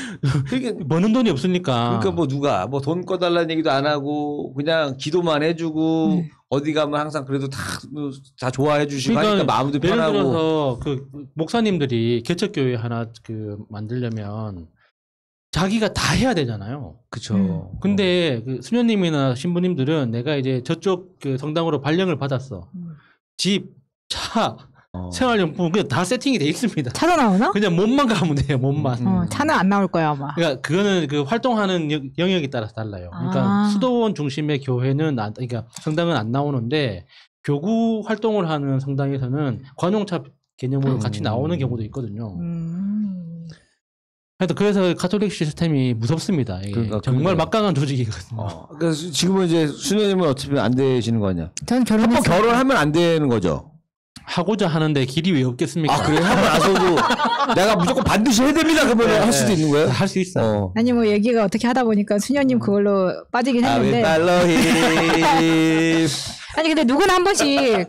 버는 돈이 없으니까. 그러니까 뭐 누가 돈 꺼달라는 얘기도 안 하고 그냥 기도만 해주고 어디 가면 항상 그래도 다 좋아해 주시고 하니까 마음도 예를 편하고. 들어서 그 목사님들이 개척교회 하나 만들려면 자기가 다 해야 되잖아요. 그쵸. 근데 그 수녀님이나 신부님들은 내가 이제 저쪽 그 성당으로 발령을 받았어. 집, 차, 생활용품 그냥 다 세팅이 돼 있습니다. 차도 나오나? 그냥 몸만 가면 돼요. 몸만. 차는 안 나올 거야 아마. 그러니까 그거는 그 활동하는 영역에 따라서 달라요. 그러니까 수도원 중심의 교회는 그러니까 성당은 안 나오는데 교구 활동을 하는 성당에서는 관용차 개념으로 같이 나오는 경우도 있거든요. 그래서 가톨릭 시스템이 무섭습니다. 그러니까 정말 막강한 조직이거든요. 그래서 지금은 이제 수녀님은 어차피 안 되시는 거 아니야? 저는 한번 결혼하면 안 되는 거죠? 하고자 하는데 길이 왜 없겠습니까? 그래 하고 나서도 내가 무조건 반드시 해야 됩니다. 그러면 할 수도 있는 거예요? 할 수 있어요. 아니 뭐 얘기가 어떻게 하다 보니까 수녀님 그걸로 빠지긴 했는데. 아니 근데 누구나 한 번씩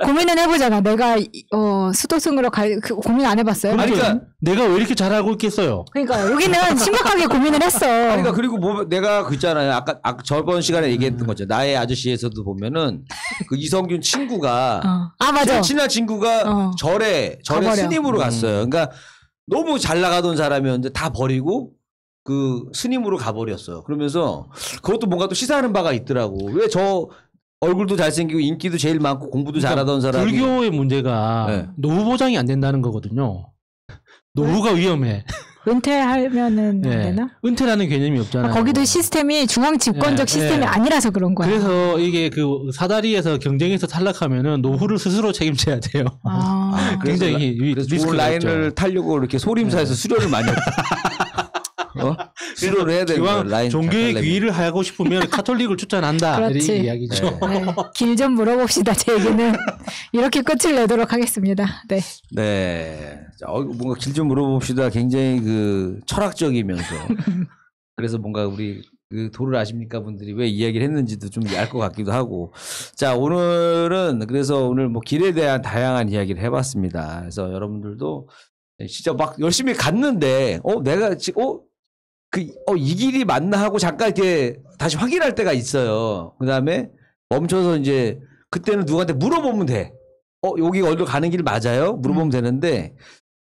고민은 해보잖아. 내가 수도승으로 고민 안 해봤어요? 아니, 그러니까 내가 왜 이렇게 잘하고 있겠어요? 그러니까 여기는 심각하게 고민을 했어. 그러니까 그리고 뭐 내가 그 있잖아요. 아까 저번 시간에 얘기했던 거죠. 나의 아저씨에서도 보면은 그 이성균 친구가 맞아. 제일 친한 친구가 절에 스님으로 갔어요. 그러니까 너무 잘 나가던 사람이었는데 다 버리고 그 스님으로 가버렸어요. 그러면서 그것도 뭔가 또 시사하는 바가 있더라고. 왜 저 얼굴도 잘생기고 인기도 제일 많고 공부도 잘하던 사람이 불교의 문제가 네. 노후 보장이 안 된다는 거거든요. 노후가 위험해. 은퇴하면은 안 되나? 은퇴라는 개념이 없잖아요. 거기도 시스템이 중앙 집권적 시스템이 아니라서 그런 거야. 그래서 이게 그 사다리에서 경쟁에서 탈락하면은 노후를 스스로 책임져야 돼요. 굉장히 그래서 좋은 라인을 타려고 이렇게 소림사에서 수료를 많이 했다. 수료를 해야 되는 거야. 라인 종교의 귀의를 하고 싶으면 카톨릭을 추천한다. 그렇지. 이런 이야기죠. 네. 길 좀 물어봅시다. 제 얘기는 이렇게 끝을 내도록 하겠습니다. 네. 네. 뭔가 길 좀 물어봅시다. 굉장히 그 철학적이면서 그래서 뭔가 우리 그 도를 아십니까 분들이 왜 이야기를 했는지도 좀 알 것 같기도 하고. 자, 오늘은 그래서 오늘 뭐 길에 대한 다양한 이야기를 해봤습니다. 그래서 여러분들도 진짜 막 열심히 갔는데 내가 지금 이 길이 맞나 하고 잠깐 이렇게 다시 확인할 때가 있어요. 그 다음에 멈춰서 이제 그때는 누구한테 물어보면 돼. 여기 어디로 가는 길 맞아요? 물어보면 되는데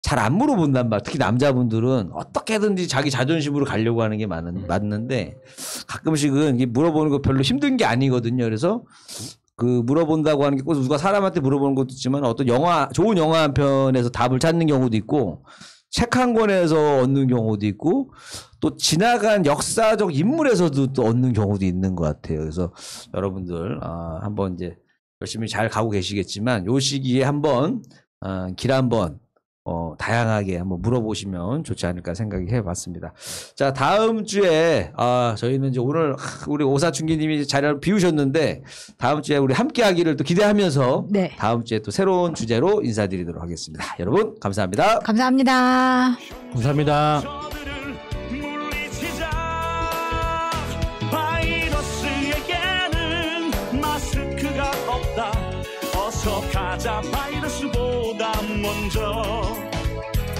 잘 안 물어본단 말. 특히 남자분들은 어떻게든지 자기 자존심으로 가려고 하는 게 맞는데 가끔씩은 물어보는 거 별로 힘든 게 아니거든요. 그래서 그 물어본다고 하는 게 꼭 누가 사람한테 물어보는 것도 있지만 어떤 좋은 영화 한 편에서 답을 찾는 경우도 있고 책 한 권에서 얻는 경우도 있고 또 지나간 역사적 인물에서도 또 얻는 경우도 있는 것 같아요. 그래서 여러분들 한번 이제 열심히 잘 가고 계시겠지만 요 시기에 한번 길 한번 다양하게 한번 물어보시면 좋지 않을까 생각이 해봤습니다. 자, 다음 주에 저희는 이제 오늘 우리 오사춘기님이 자리를 비우셨는데 다음 주에 우리 함께하기를 또 기대하면서 네. 다음 주에 또 새로운 주제로 인사드리도록 하겠습니다. 여러분 감사합니다. 감사합니다. 감사합니다. 바이러스에게는 마스크가 없다. 어서 가자 바이러스보다 먼저.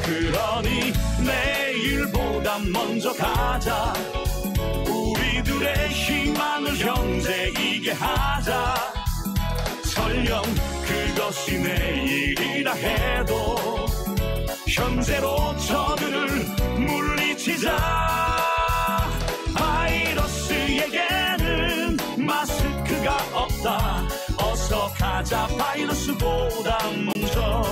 그러니 내일보다 먼저 가자. 우리들의 희망을 형제이게 하자. 설령 그것이 내일이라 해도 현재로 저들을 물리치자. 바이러스에게는 마스크가 없다. 어서 가자 바이러스보다 먼저.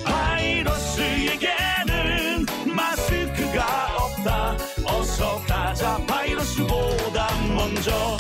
바이러스에게는 마스크가 없다. 어서 가자 바이러스보다 먼저.